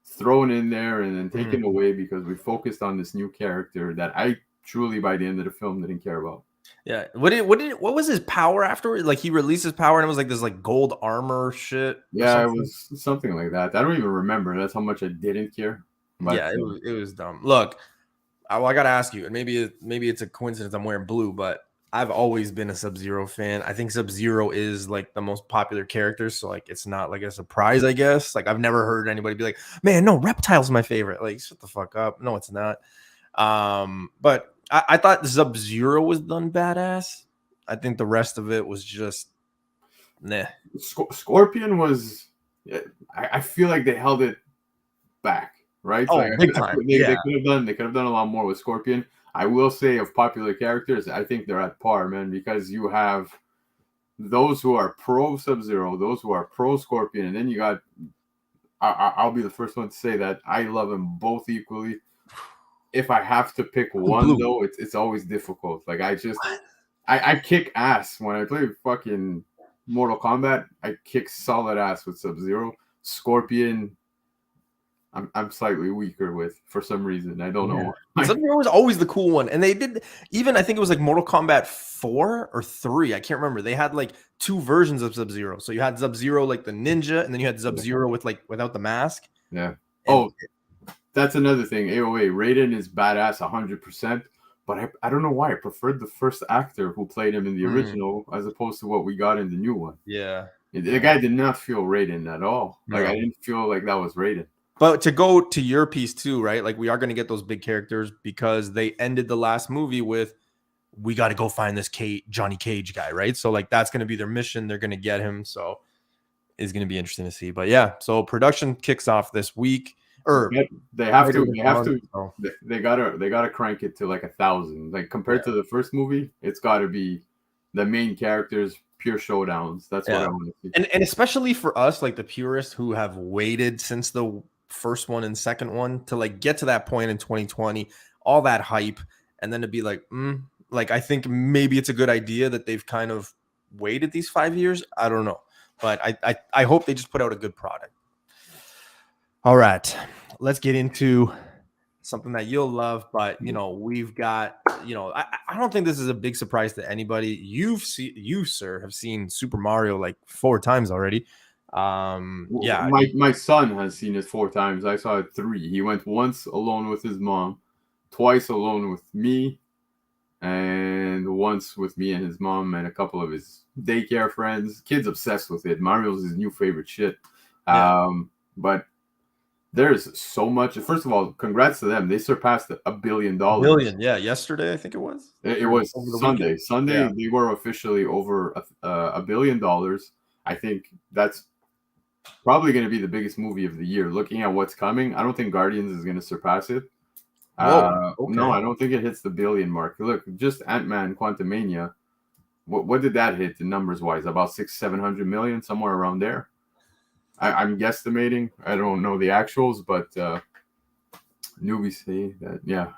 thrown in there and then taken away because we focused on this new character that I truly, by the end of the film, didn't care about. Yeah. What was his power afterward? Like, he released his power and it was like this like gold armor shit. Yeah, it was something like that. I don't even remember. That's how much I didn't care. But yeah, it was dumb. Look, I got to ask you, and maybe it's a coincidence I'm wearing blue, but I've always been a Sub-Zero fan. I think Sub-Zero is like the most popular character, so like it's not like a surprise, I guess. Like, I've never heard anybody be like, "Man, no, Reptile's my favorite." Like, shut the fuck up. No, it's not. But I thought Sub-Zero was done badass. I think the rest of it was just nah. Scorpion was. I feel like they held it back, right? Oh, like, big time. They could have done a lot more with Scorpion. I will say, of popular characters, I think they're at par, man, because you have those who are pro Sub-Zero, those who are pro Scorpion, and then you got. I'll be the first one to say that I love them both equally. If I have to pick one, though, it's always difficult. Like I kick ass when I play fucking Mortal Kombat. I kick solid ass with Sub-Zero. Scorpion, I'm slightly weaker with for some reason. I don't know. Sub-Zero was always the cool one, and they did even I think it was like Mortal Kombat 4 or 3. I can't remember. They had like 2 versions of Sub-Zero. So you had Sub-Zero like the ninja, and then you had Sub-Zero with like without the mask. Yeah. Oh, that's another thing. AOA Raiden is badass 100%, but I don't know why I preferred the first actor who played him in the original as opposed to what we got in the new one. Yeah. The guy did not feel Raiden at all. Like I didn't feel like that was Raiden. But to go to your piece too, right? Like we are going to get those big characters because they ended the last movie with, we got to go find this Johnny Cage guy, right? So like that's going to be their mission. They're going to get him. So it's going to be interesting to see. But yeah, so production kicks off this week. Or they gotta crank it to like 1,000. Like compared to the first movie, it's got to be the main characters, pure showdowns. That's what I want to see. And especially for us, like the purists who have waited since the first one and second one to like get to that point in 2020, all that hype, and then to be like, like I think maybe it's a good idea that they've kind of waited these 5 years. I don't know, but I hope they just put out a good product. All right, let's get into something that you'll love, but we've got, I don't think this is a big surprise to anybody. You, sir, have seen Super Mario like 4 times already. My son has seen it 4 times. I saw it 3. He went once alone with his mom, twice alone with me, and once with me and his mom and a couple of his daycare friends. Kid's obsessed with it. Mario's his new favorite shit. But there's so much. First of all, congrats to them. They surpassed $1 billion. Yesterday I think it was. It was Sunday. Sunday they were officially over $1 billion. I think that's probably going to be the biggest movie of the year. Looking at what's coming, I don't think Guardians is going to surpass it. No, I don't think it hits the billion mark. Look, just Ant-Man Quantumania. What did that hit numbers wise? About 600-700 million, somewhere around there. I'm guesstimating. I don't know the actuals, but newbies say that, yeah.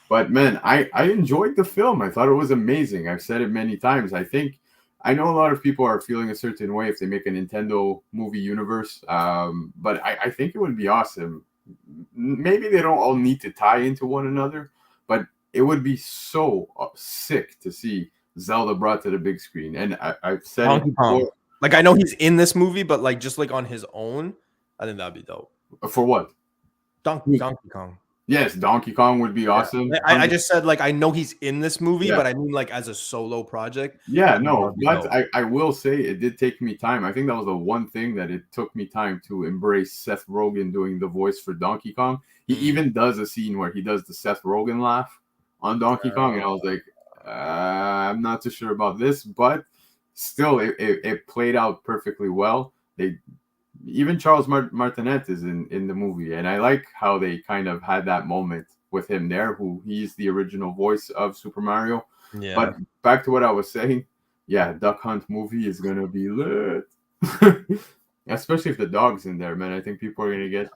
But man, I enjoyed the film. I thought it was amazing. I've said it many times. I know a lot of people are feeling a certain way if they make a Nintendo movie universe, but I think it would be awesome. Maybe they don't all need to tie into one another, but it would be so sick to see Zelda brought to the big screen. And I've said it before. Like I know he's in this movie, but like just like on his own, I think that'd be dope. For what? Donkey Kong. Yes, Donkey Kong would be awesome. I just said like I know he's in this movie, but I mean like as a solo project. Yeah, no, but I will say it did take me time. I think that was the one thing that it took me time to embrace Seth Rogen doing the voice for Donkey Kong. He even does a scene where he does the Seth Rogen laugh on Donkey Kong, and I was like, I'm not too sure about this, but still, it played out perfectly well. Even Charles Martinet is in the movie, and I like how they kind of had that moment with him there, who he's the original voice of Super Mario. Yeah. But back to what I was saying, Duck Hunt movie is gonna be lit. Especially if the dog's in there, man. I think people are gonna get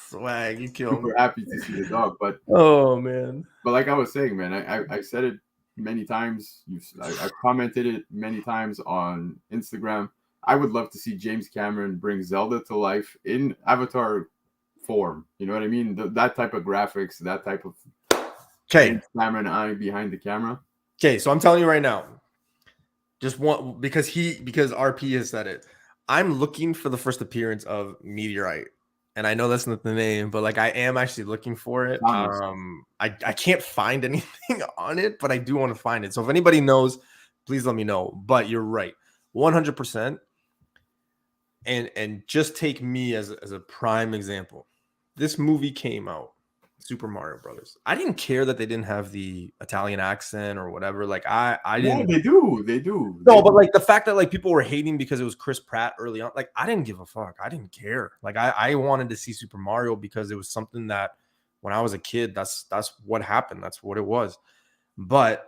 swag. You kill me. Super happy to see the dog, but oh man. But like I was saying, man, I said it many times. I've commented it many times on Instagram. I would love to see James Cameron bring Zelda to life in Avatar form. You know what I mean? That type of graphics, that type of James Cameron eye behind the camera. Okay, so I'm telling you right now, just one because RP has said it. I'm looking for the first appearance of Meteorite. And I know that's not the name, but like I am actually looking for it. I can't find anything on it, but I do want to find it. So if anybody knows, please let me know. But you're right, 100%. And just take me as a prime example. This movie came out, Super Mario Brothers. I didn't care that they didn't have the Italian accent or whatever. Like I didn't. Yeah, they do. No, but like the fact that like people were hating because it was Chris Pratt early on, like I didn't give a fuck. I didn't care. Like I wanted to see Super Mario because it was something that when I was a kid, that's what happened. That's what it was. But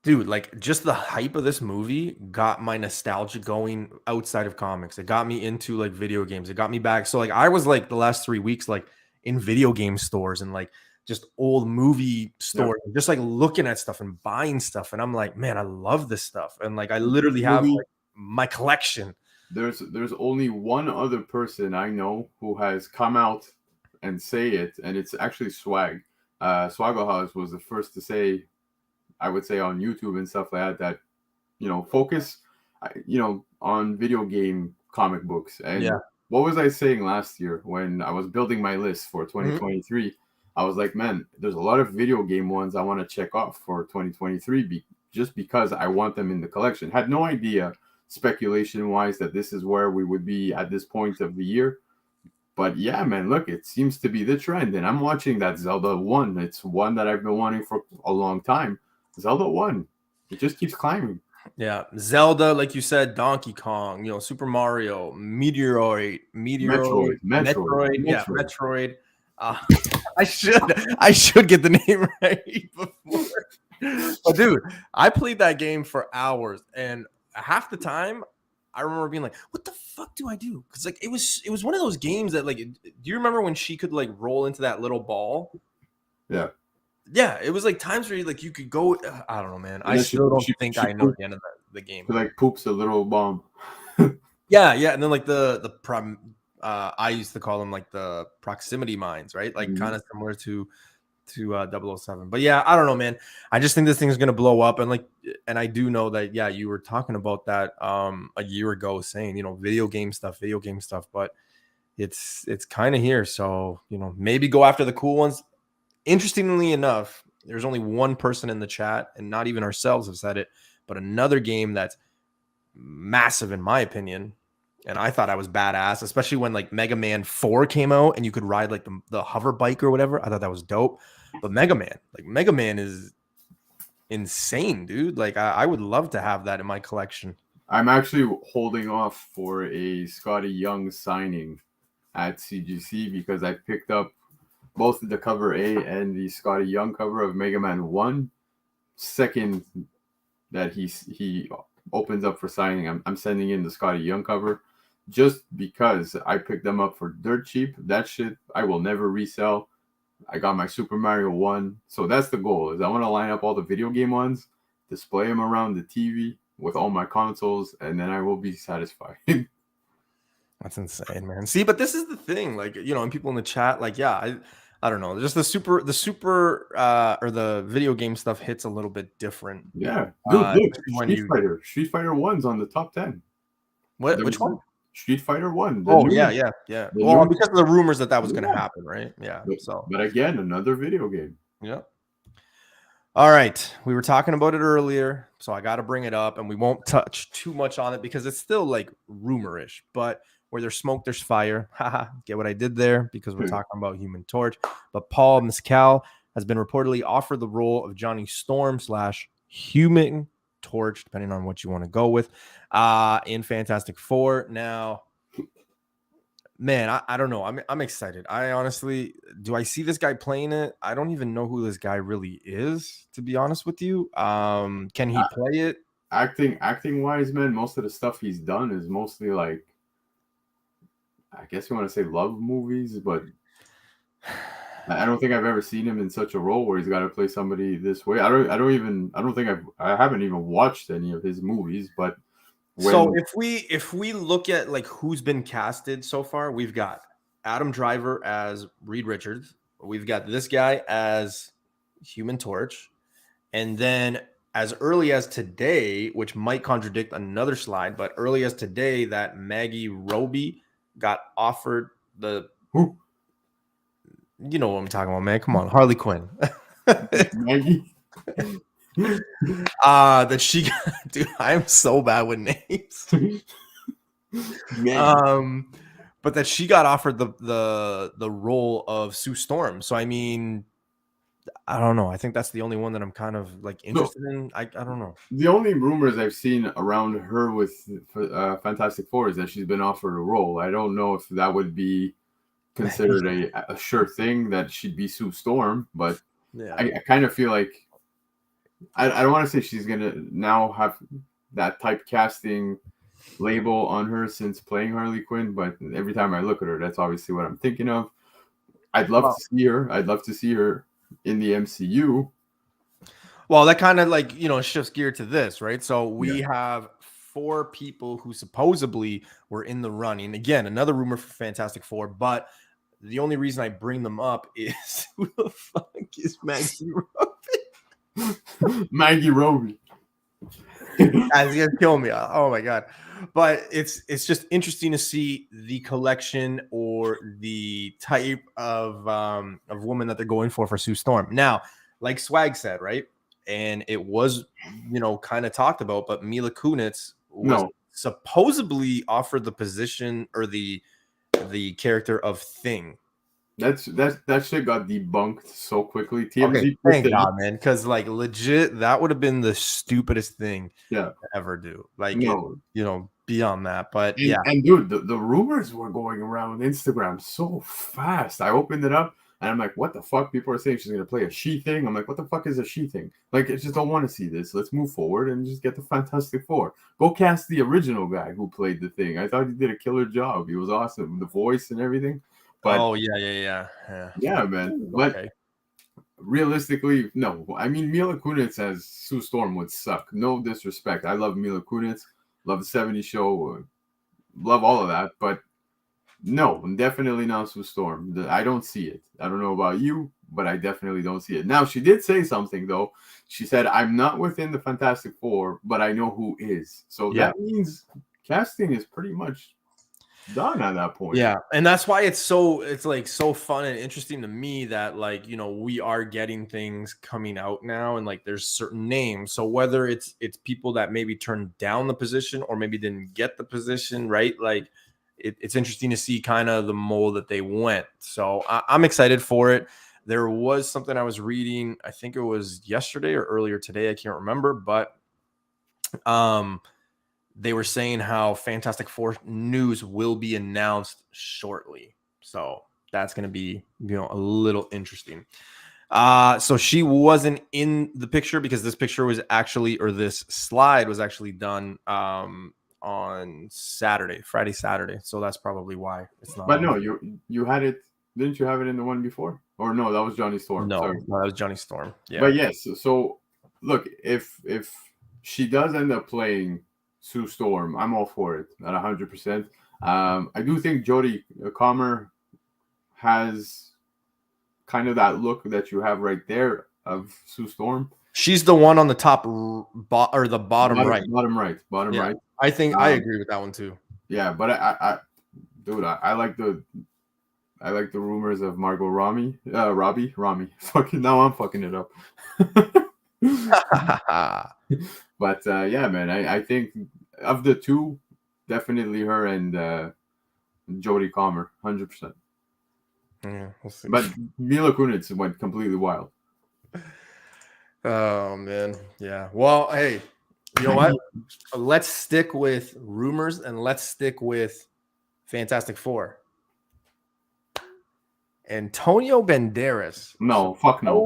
Dude, like just the hype of this movie got my nostalgia going outside of comics. It got me into like video games. It got me back. So like I was like the last 3 weeks like in video game stores and like just old movie Yeah. stores, just like looking at stuff and buying stuff. And I'm like, man, I love this stuff. And like I literally have like my collection. There's only one other person I know who has come out and say it, and it's actually Swag. Swaggle was the first to say, I would say on YouTube and stuff like that, that focus, on video game comic books. And Yeah. what was I saying last year when I was building my list for Mm-hmm. 2023? I was like, man, there's a lot of video game ones I want to check off for 2023 just because I want them in the collection. Had no idea, speculation wise, that this is where we would be at this point of the year. But yeah, man, look, it seems to be the trend. And I'm watching that Zelda 1. It's one that I've been wanting for a long time. Zelda 1. It just keeps climbing. Yeah. Zelda, like you said, Donkey Kong, Super Mario, Metroid. Yeah, Metroid. I should get the name right before. But dude, I played that game for hours, and half the time I remember being like, what the fuck do I do? Because like it was one of those games that like, do you remember when she could like roll into that little ball? Yeah, it was like times where you could go. I don't know, man. I still don't think I know the end of the game. She like poops a little bomb. Yeah, and then like I used to call them like the proximity mines, right? Like kind of similar to 007. But yeah, I don't know, man. I just think this thing is gonna blow up, and I do know that. Yeah, you were talking about that a year ago, saying video game stuff, but it's kind of here. So maybe go after the cool ones. Interestingly enough, there's only one person in the chat, and not even ourselves have said it, but another game that's massive in my opinion, and I thought I was badass, especially when like Mega Man 4 came out and you could ride like the hover bike or whatever. I thought that was dope. But Mega Man is insane, dude. Like I would love to have that in my collection. I'm actually holding off for a Scotty Young signing at CGC because I picked up both the cover A and the Scotty Young cover of Mega Man 1. Second that he opens up for signing, I'm sending in the Scotty Young cover just because I picked them up for dirt cheap. That shit I will never resell. I got my Super Mario 1. So that's the goal, is I want to line up all the video game ones, display them around the TV with all my consoles, and then I will be satisfied. That's insane, man. See, but this is the thing, like, and people in the chat, like, yeah, I don't know, just the super or the video game stuff hits a little bit different. Yeah, dude, look, Street Fighter 1's on the top 10. Which one? Street Fighter 1. Oh, yeah. Well, because of the rumors that was going to happen, right? Yeah. But again, another video game. Yeah. All right. We were talking about it earlier, so I got to bring it up, and we won't touch too much on it because it's still like rumorish. But where there's smoke, there's fire. Haha. Get what I did there? Because we're talking about Human Torch. But Paul Mescal has been reportedly offered the role of Johnny Storm / Human Torch, depending on what you want to go with, in Fantastic Four. Now, man, I don't know. I'm excited. I honestly, do I see this guy playing it? I don't even know who this guy really is, to be honest with you. Can he play it? Acting wise, man, most of the stuff he's done is mostly like, I guess you want to say love movies, but I don't think I've ever seen him in such a role where he's got to play somebody this way. I haven't even watched any of his movies, but so if we look at like who's been casted so far, we've got Adam Driver as Reed Richards, we've got this guy as Human Torch, and then as early as today, which might contradict another slide, but early as today, that Maggie Roby got offered the who? You know what I'm talking about, man. Come on, Harley Quinn. Maggie. That she got, dude, I'm so bad with names. But that she got offered the role of Sue Storm. So I mean, I don't know. I think that's the only one that I'm kind of like interested in. I don't know. The only rumors I've seen around her with Fantastic Four is that she's been offered a role. I don't know if that would be considered a sure thing that she'd be Sue Storm, but yeah. I kind of feel like I don't want to say she's gonna now have that typecasting label on her since playing Harley Quinn, but every time I look at her, that's obviously what I'm thinking of. I'd love Well, to see her. I'd love to see her in the MCU. well, that kind of like, shifts gear to this, right? So Yeah. we have 4 people who supposedly were in the running. Again, another rumor for Fantastic Four, but the only reason I bring them up is who the fuck is Maggie Maggie Roby. Guys, you guys kill me. Oh my god. But it's just interesting to see the collection or the type of woman that they're going for Sue Storm. Now, like Swag said, right? And it was, kind of talked about, but Mila Kunis was No, supposedly offered the position or the character of Thing. that shit got debunked so quickly. Okay, TMZ thank posted. God, man, because like legit, that would have been the stupidest thing Yeah, to ever do. Like it, no, beyond that. But and yeah, and dude, the rumors were going around Instagram so fast. I opened it up and I'm like, what the fuck? People are saying she's gonna play a she thing. I'm like, what the fuck is a she thing? Like, I just don't want to see this. Let's move forward and just get the Fantastic Four. Go cast the original guy who played the thing. I thought he did a killer job. He was awesome, the voice and everything. But oh yeah. yeah, man. But Okay. realistically, no. I mean, Mila Kunis as Sue Storm would suck. No disrespect. I love Mila Kunis. Love the '70s show. Love all of that. But no, definitely not Sue Storm. I don't see it. I don't know about you, but I definitely don't see it. Now, she did say something, though. She said, I'm not within the Fantastic Four, but I know who is. So Yeah. that means casting is pretty much done at that point. Yeah, and that's why it's like so fun and interesting to me that like, we are getting things coming out now and like there's certain names. So whether it's people that maybe turned down the position or maybe didn't get the position, right? Like it's interesting to see kind of the mold that they went. So I'm excited for it. There was something I was reading, I think it was yesterday or earlier today, I can't remember, but they were saying how Fantastic Four news will be announced shortly. So that's going to be, a little interesting. So she wasn't in the picture because this picture was actually, or this slide was actually done on Friday, Saturday. So that's probably why it's not But on. no, you had it. Didn't you have it in the one before? Or no, that was Johnny Storm. No, Sorry. that was Johnny Storm. Yeah. But yes, so look, if she does end up playing Sue Storm, I'm all for it at 100%. I do think Jodie Comer has kind of that look that you have right there of Sue Storm. She's the one on the top or the bottom right. Bottom right. Bottom Yeah. right. I think I agree with that one too. Yeah, but dude, I like the rumors of Margot Robbie. Fucking now I'm fucking it up. But yeah, man, I think of the two, definitely her and Jodie Comer, 100%. Yeah, we'll see. But Mila Kunis went completely wild. Oh man, yeah. Well, hey, you know what? Let's stick with rumors and let's stick with Fantastic Four. Antonio Banderas. No, fuck no.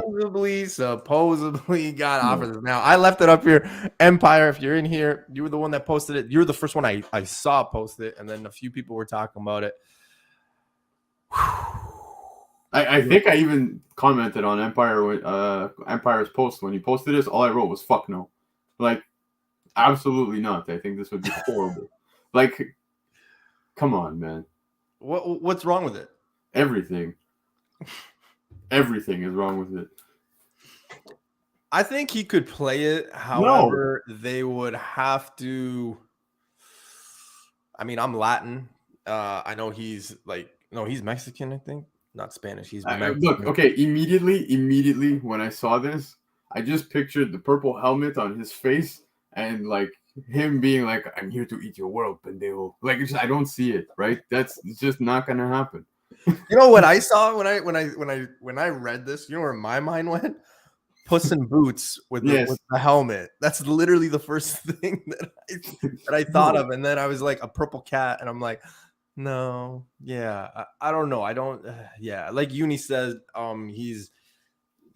Supposedly got offered this. Now I left it up here. Empire, if you're in here, you were the one that posted it. You were the first one I saw post it, and then a few people were talking about it. I think I even commented on Empire's post when he posted this. All I wrote was "fuck no," like absolutely not. I think this would be horrible. Like, come on, man. What's wrong with it? Everything is wrong with it. I think he could play it. However, they would have to. I mean, I'm Latin. I know he's he's Mexican, I think. Not Spanish. He's Mexican. Look, okay, immediately when I saw this, I just pictured the purple helmet on his face and like him being like, "I'm here to eat your world, pendejo." Like, I don't see it, right? That's just not gonna happen. You know what I saw when I read this? You know where my mind went? Puss in Boots with the helmet. That's literally the first thing that I thought of, and then I was like a purple cat, and I'm like, no, yeah, I don't know, I don't, yeah, like Uni says, he's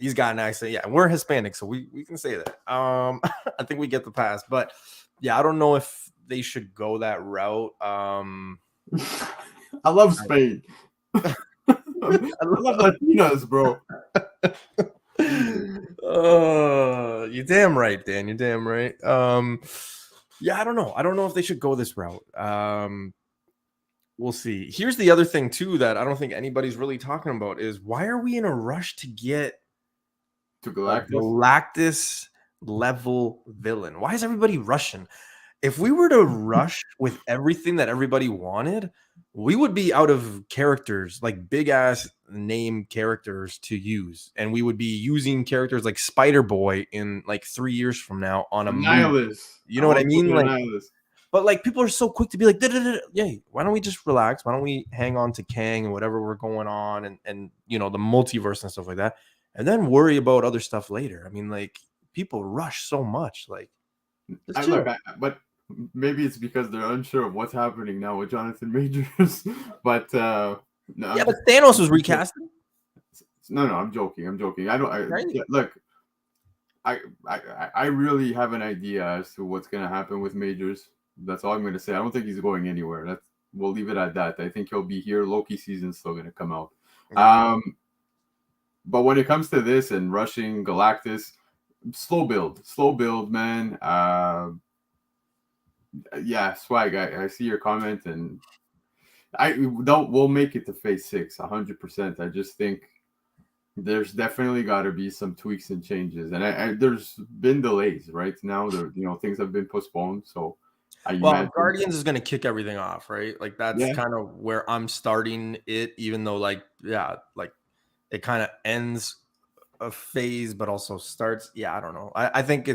He's got an accent. Yeah, we're Hispanic, so we can say that. I think we get the pass, but yeah, I don't know if they should go that route. I love Spain. I love Latinas, bro. You're damn right, Dan. You're damn right. Yeah, I don't know. I don't know if they should go this route. We'll see. Here's the other thing too that I don't think anybody's really talking about is why are we in a rush to get To a Galactus. Galactus level villain? Why is everybody rushing? If we were to rush with everything that everybody wanted, we would be out of characters, like big ass name characters to use. And we would be using characters like Spider Boy in like 3 years from now on a movie. Nihilus. You know what I mean? Like, Nihilus. but like people are so quick to be like, yay, why don't we just relax? Why don't we hang on to Kang and whatever we're going on and you know, the multiverse and stuff like that, and then worry about other stuff later. I mean, like people rush so much. Like, but maybe it's because they're unsure of what's happening now with Jonathan Majors. But no, yeah, but Thanos was recasted. No, I'm joking. Look, I really have an idea as to what's going to happen with Majors. That's all I'm going to say. I don't think he's going anywhere. We'll leave it at that. I think he'll be here. Loki season's still going to come out. Yeah. But when it comes to this and rushing Galactus, slow build, man. Yeah, Swag. I see your comment, and we'll make it to phase 6, 100%. I just think there's definitely got to be some tweaks and changes, and there's been delays right now. Things have been postponed, so Guardians is going to kick everything off, right? Like that's kind of where I'm starting it, even though like it kind of ends a phase, but also starts. Yeah, I don't know. I think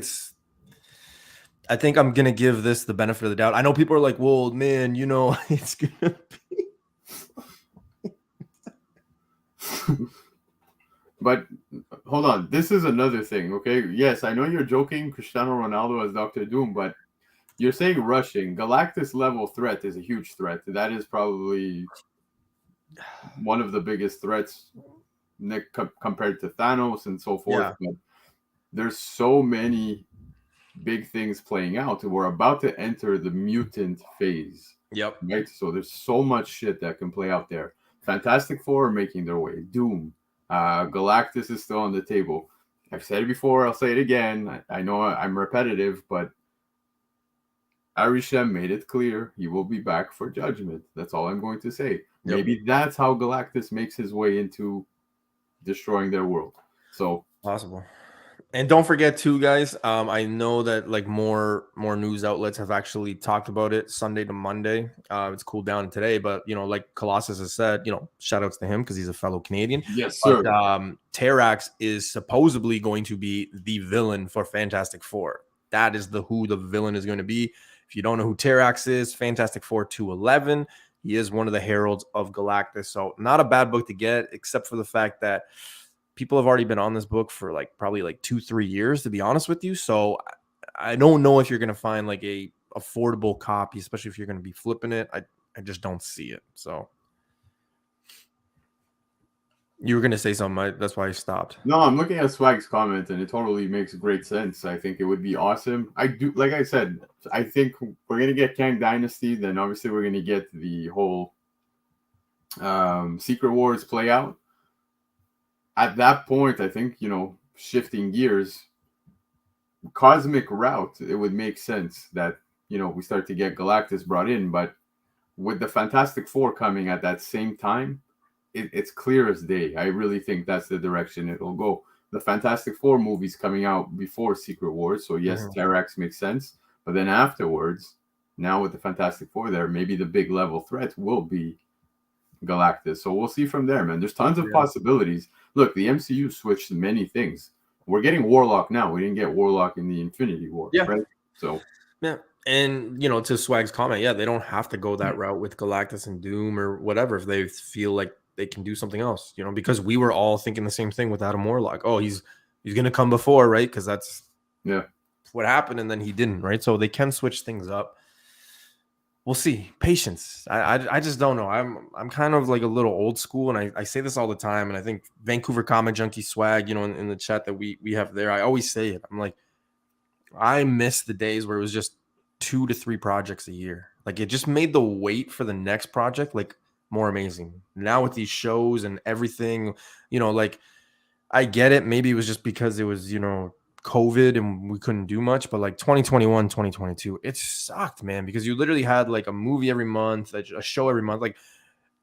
I'm going to give this the benefit of the doubt. I know people are like, well, man, it's going to be. But hold on. This is another thing, okay? Yes, I know you're joking, Cristiano Ronaldo as Dr. Doom, but you're saying rushing. Galactus level threat is a huge threat. That is probably one of the biggest threats compared to Thanos and so forth. Yeah. But there's so many big things playing out. We're about to enter the mutant phase. Yep. Right? So there's so much shit that can play out there. Fantastic Four are making their way. Doom. Galactus is still on the table. I've said it before. I'll say it again. I know I'm repetitive, but Arishem made it clear he will be back for Judgment. That's all I'm going to say. Yep. Maybe that's how Galactus makes his way into destroying their world. So possible. And don't forget too, guys. I know that like more news outlets have actually talked about it Sunday to Monday. It's cooled down today, but like Colossus has said, shout outs to him because he's a fellow Canadian. Yes, sir. But, Terrax is supposedly going to be the villain for Fantastic Four. That is who the villain is going to be. If you don't know who Terrax is, Fantastic Four 211. He is one of the heralds of Galactus. So not a bad book to get, except for the fact that people have already been on this book for probably 2-3 years, to be honest with you. So I don't know if you're going to find like a affordable copy, especially if you're going to be flipping it. I just don't see it. So you were going to say something. That's why I stopped. No, I'm looking at Swag's comment, and it totally makes great sense. I think it would be awesome. I do, like I said, I think we're going to get Kang Dynasty. Then obviously we're going to get the whole Secret Wars play out. At that point, I think, shifting gears, cosmic route, it would make sense that, we start to get Galactus brought in. But with the Fantastic Four coming at that same time, it's clear as day. I really think that's the direction it'll go. The Fantastic Four movie's coming out before Secret Wars. So, yes, Terrax makes sense. But then afterwards, now with the Fantastic Four there, maybe the big level threat will be Galactus. So we'll see from there, man. There's tons of possibilities. Look, the MCU switched many things. We're getting Warlock now. We didn't get Warlock in the Infinity War, right? So yeah. And to Swag's comment, they don't have to go that route with Galactus and Doom or whatever if they feel like they can do something else, because we were all thinking the same thing with Adam Warlock. Oh, he's gonna come before, right? Because that's what happened, and then he didn't, right? So they can switch things up. we'll see. Patience. I just don't know. I'm kind of like a little old school, and I say this all the time. And I think Vancouver Comic Junkie swag, in the chat that we have there, I always say it. I'm like, I miss the days where it was just 2 to 3 projects a year. Like it just made the wait for the next project like more amazing. Now with these shows and everything, like I get it. Maybe it was just because it was, COVID and we couldn't do much, but like 2021, 2022, it sucked, man, because you literally had like a movie every month, a show every month. Like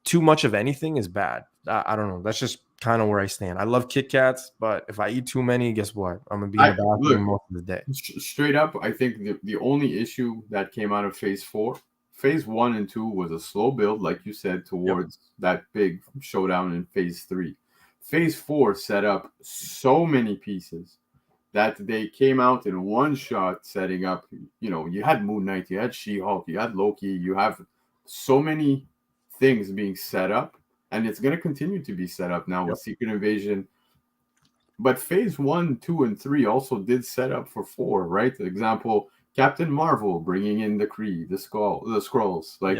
too much of anything is bad. I don't know. That's just kind of where I stand. I love Kit Kats, but if I eat too many, guess what? I'm gonna be in the bathroom most of the day. Straight up, I think the only issue that came out of Phase 4, Phase 1 and 2 was a slow build, like you said, towards that big showdown in Phase 3. Phase 4 set up so many pieces that they came out in one shot, setting up. You had Moon Knight, you had She-Hulk, you had Loki, you have so many things being set up, and it's going to continue to be set up now with Secret Invasion. But Phase 1, 2, and 3 also did set up for 4, right? For example, Captain Marvel bringing in the Kree, the Skrulls. Like,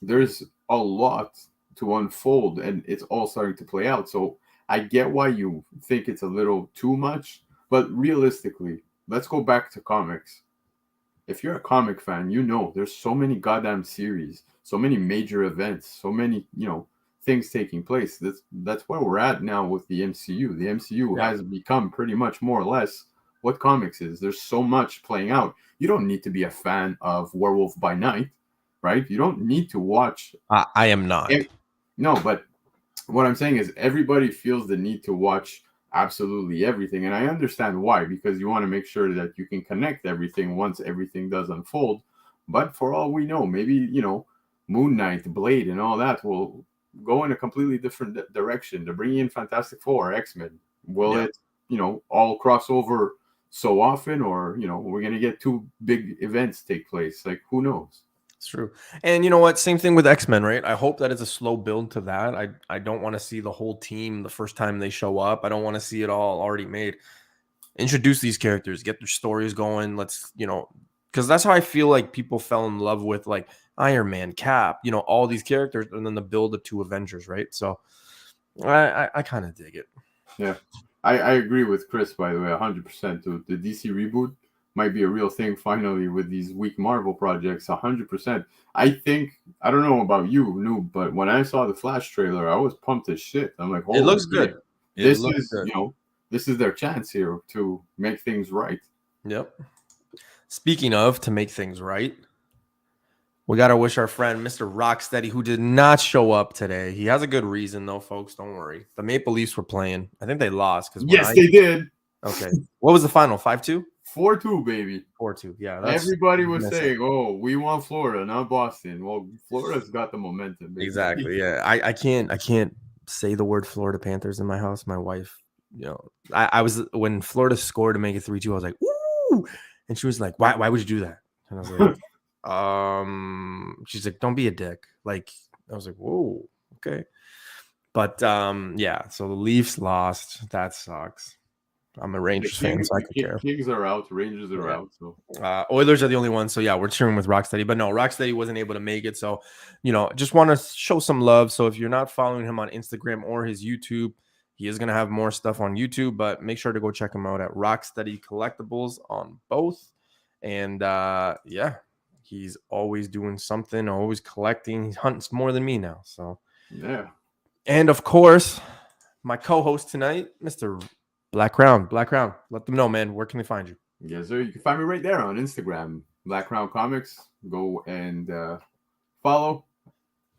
there's a lot to unfold, and it's all starting to play out. So I get why you think it's a little too much, but realistically, let's go back to comics. If you're a comic fan, there's so many goddamn series, so many major events, so many, things taking place. That's where we're at now with the MCU. The MCU has become pretty much more or less what comics is. There's so much playing out. You don't need to be a fan of Werewolf by Night, right? You don't need to watch. I am not. No, but what I'm saying is everybody feels the need to watch absolutely everything. And I understand why, because you want to make sure that you can connect everything once everything does unfold. But for all we know, maybe, Moon Knight, Blade, and all that will go in a completely different direction. To bring in Fantastic Four, X-Men. Will it, all cross over so often, or, we're going to get 2 big events take place? Like, who knows? It's true. And you know what? Same thing with X-Men, right? I hope that it's a slow build to that. I don't want to see the whole team the first time they show up. I don't want to see it all already made. Introduce these characters, get their stories going. Let's, because that's how I feel like people fell in love with like Iron Man, Cap, all these characters, and then the build of 2 Avengers, right? So I kind of dig it. Yeah. I agree with Chris, by the way, 100%. The DC reboot might be a real thing finally with these weak Marvel projects. 100%. I think, I don't know about you, Noob, but when I saw the Flash trailer, I was pumped as shit. I'm like, it looks good. This is their chance here to make things right. Yep. Speaking of to make things right, we got to wish our friend Mr. Rocksteady, who did not show up today. He has a good reason, though, folks. Don't worry. The Maple Leafs were playing. I think they lost. Yes, they did. Okay. What was the final? 5-2? 4-2, baby. 4-2. Yeah. Everybody was saying, "Oh, we want Florida, not Boston." Well, Florida's got the momentum. Baby. Exactly. Yeah. I can't say the word Florida Panthers in my house. My wife, I was, when Florida scored to make it 3-2, I was like, "Ooh!" And she was like, "Why would you do that?" And I was like, she's like, "Don't be a dick." Like, I was like, "Whoa, okay." But yeah, so the Leafs lost. That sucks. I'm a Rangers fan, so I could care. Kings are out, Rangers are out. So Oilers are the only ones. So yeah, we're cheering with Rocksteady. But no, Rocksteady wasn't able to make it. So, just want to show some love. So if you're not following him on Instagram or his YouTube, he is going to have more stuff on YouTube. But make sure to go check him out at Rocksteady Collectibles on both. And yeah, he's always doing something, always collecting. He hunts more than me now. So yeah. And of course, my co-host tonight, Mr. Blakk Crown. Blakk Crown. Let them know, man. Where can they find you? Yes, sir. You can find me right there on Instagram, Blakk Crown Comics. Go and follow.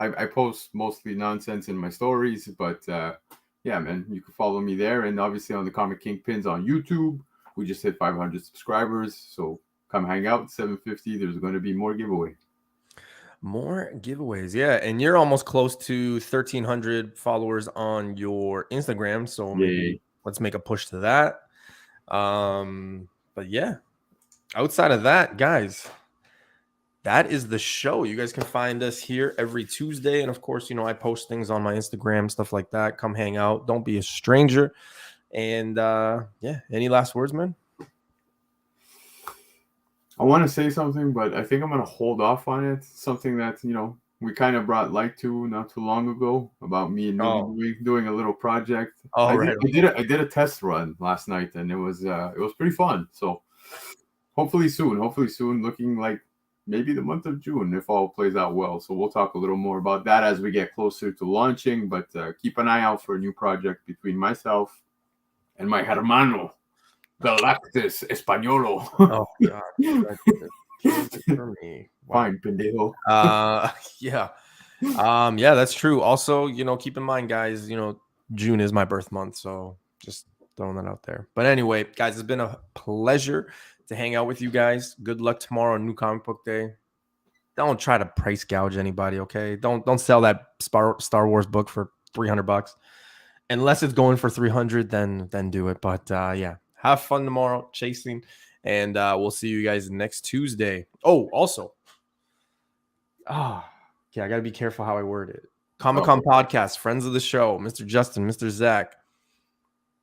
I post mostly nonsense in my stories, but yeah, man, you can follow me there. And obviously on the Comic Kingpins on YouTube. We just hit 500 subscribers, so come hang out. 750. There's going to be more giveaway. More giveaways, yeah. And you're almost close to 1,300 followers on your Instagram, so maybe let's make a push to that. But yeah, outside of that, guys, that is the show. You guys can find us here every Tuesday, and of course, I post things on my Instagram, stuff like that. Come hang out. Don't be a stranger. And yeah, any last words, man? I want to say something, but I think I'm gonna hold off on it. Something that we kind of brought light to not too long ago about me and Oh. Newbie doing a little project. Oh, I right. did a test run last night, and it was pretty fun. So hopefully soon, looking like maybe the month of June if all plays out well. So we'll talk a little more about that as we get closer to launching. But keep an eye out for a new project between myself and my hermano, Galactus Españolo. Oh God. For me. Wow. Fine, pendejo. Yeah. Yeah, that's true. Also, keep in mind, guys, June is my birth month, so just throwing that out there. But anyway, guys, it's been a pleasure to hang out with you guys. Good luck tomorrow on New Comic Book Day. Don't try to price gouge anybody, okay? Don't sell that Star Wars book for $300. Unless it's going for 300, then do it. But yeah, have fun tomorrow chasing, and we'll see you guys next Tuesday. Oh, also, yeah, I got to be careful how I word it. Comic-Con Podcast, friends of the show, Mr. Justin, Mr. Zach,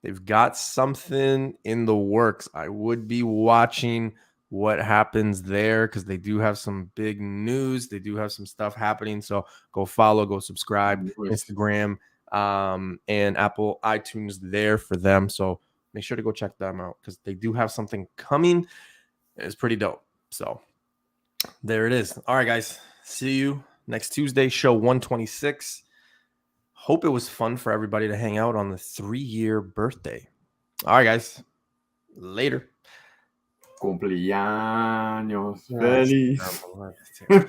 they've got something in the works. I would be watching what happens there because they do have some big news. They do have some stuff happening. So go follow, go subscribe, Instagram, and Apple iTunes there for them. So make sure to go check them out because they do have something coming. It's pretty dope. So there it is. All right, guys. See you next Tuesday, show 126. Hope it was fun for everybody to hang out on the 3-year birthday. All right, guys. Later. Cumpleaños feliz.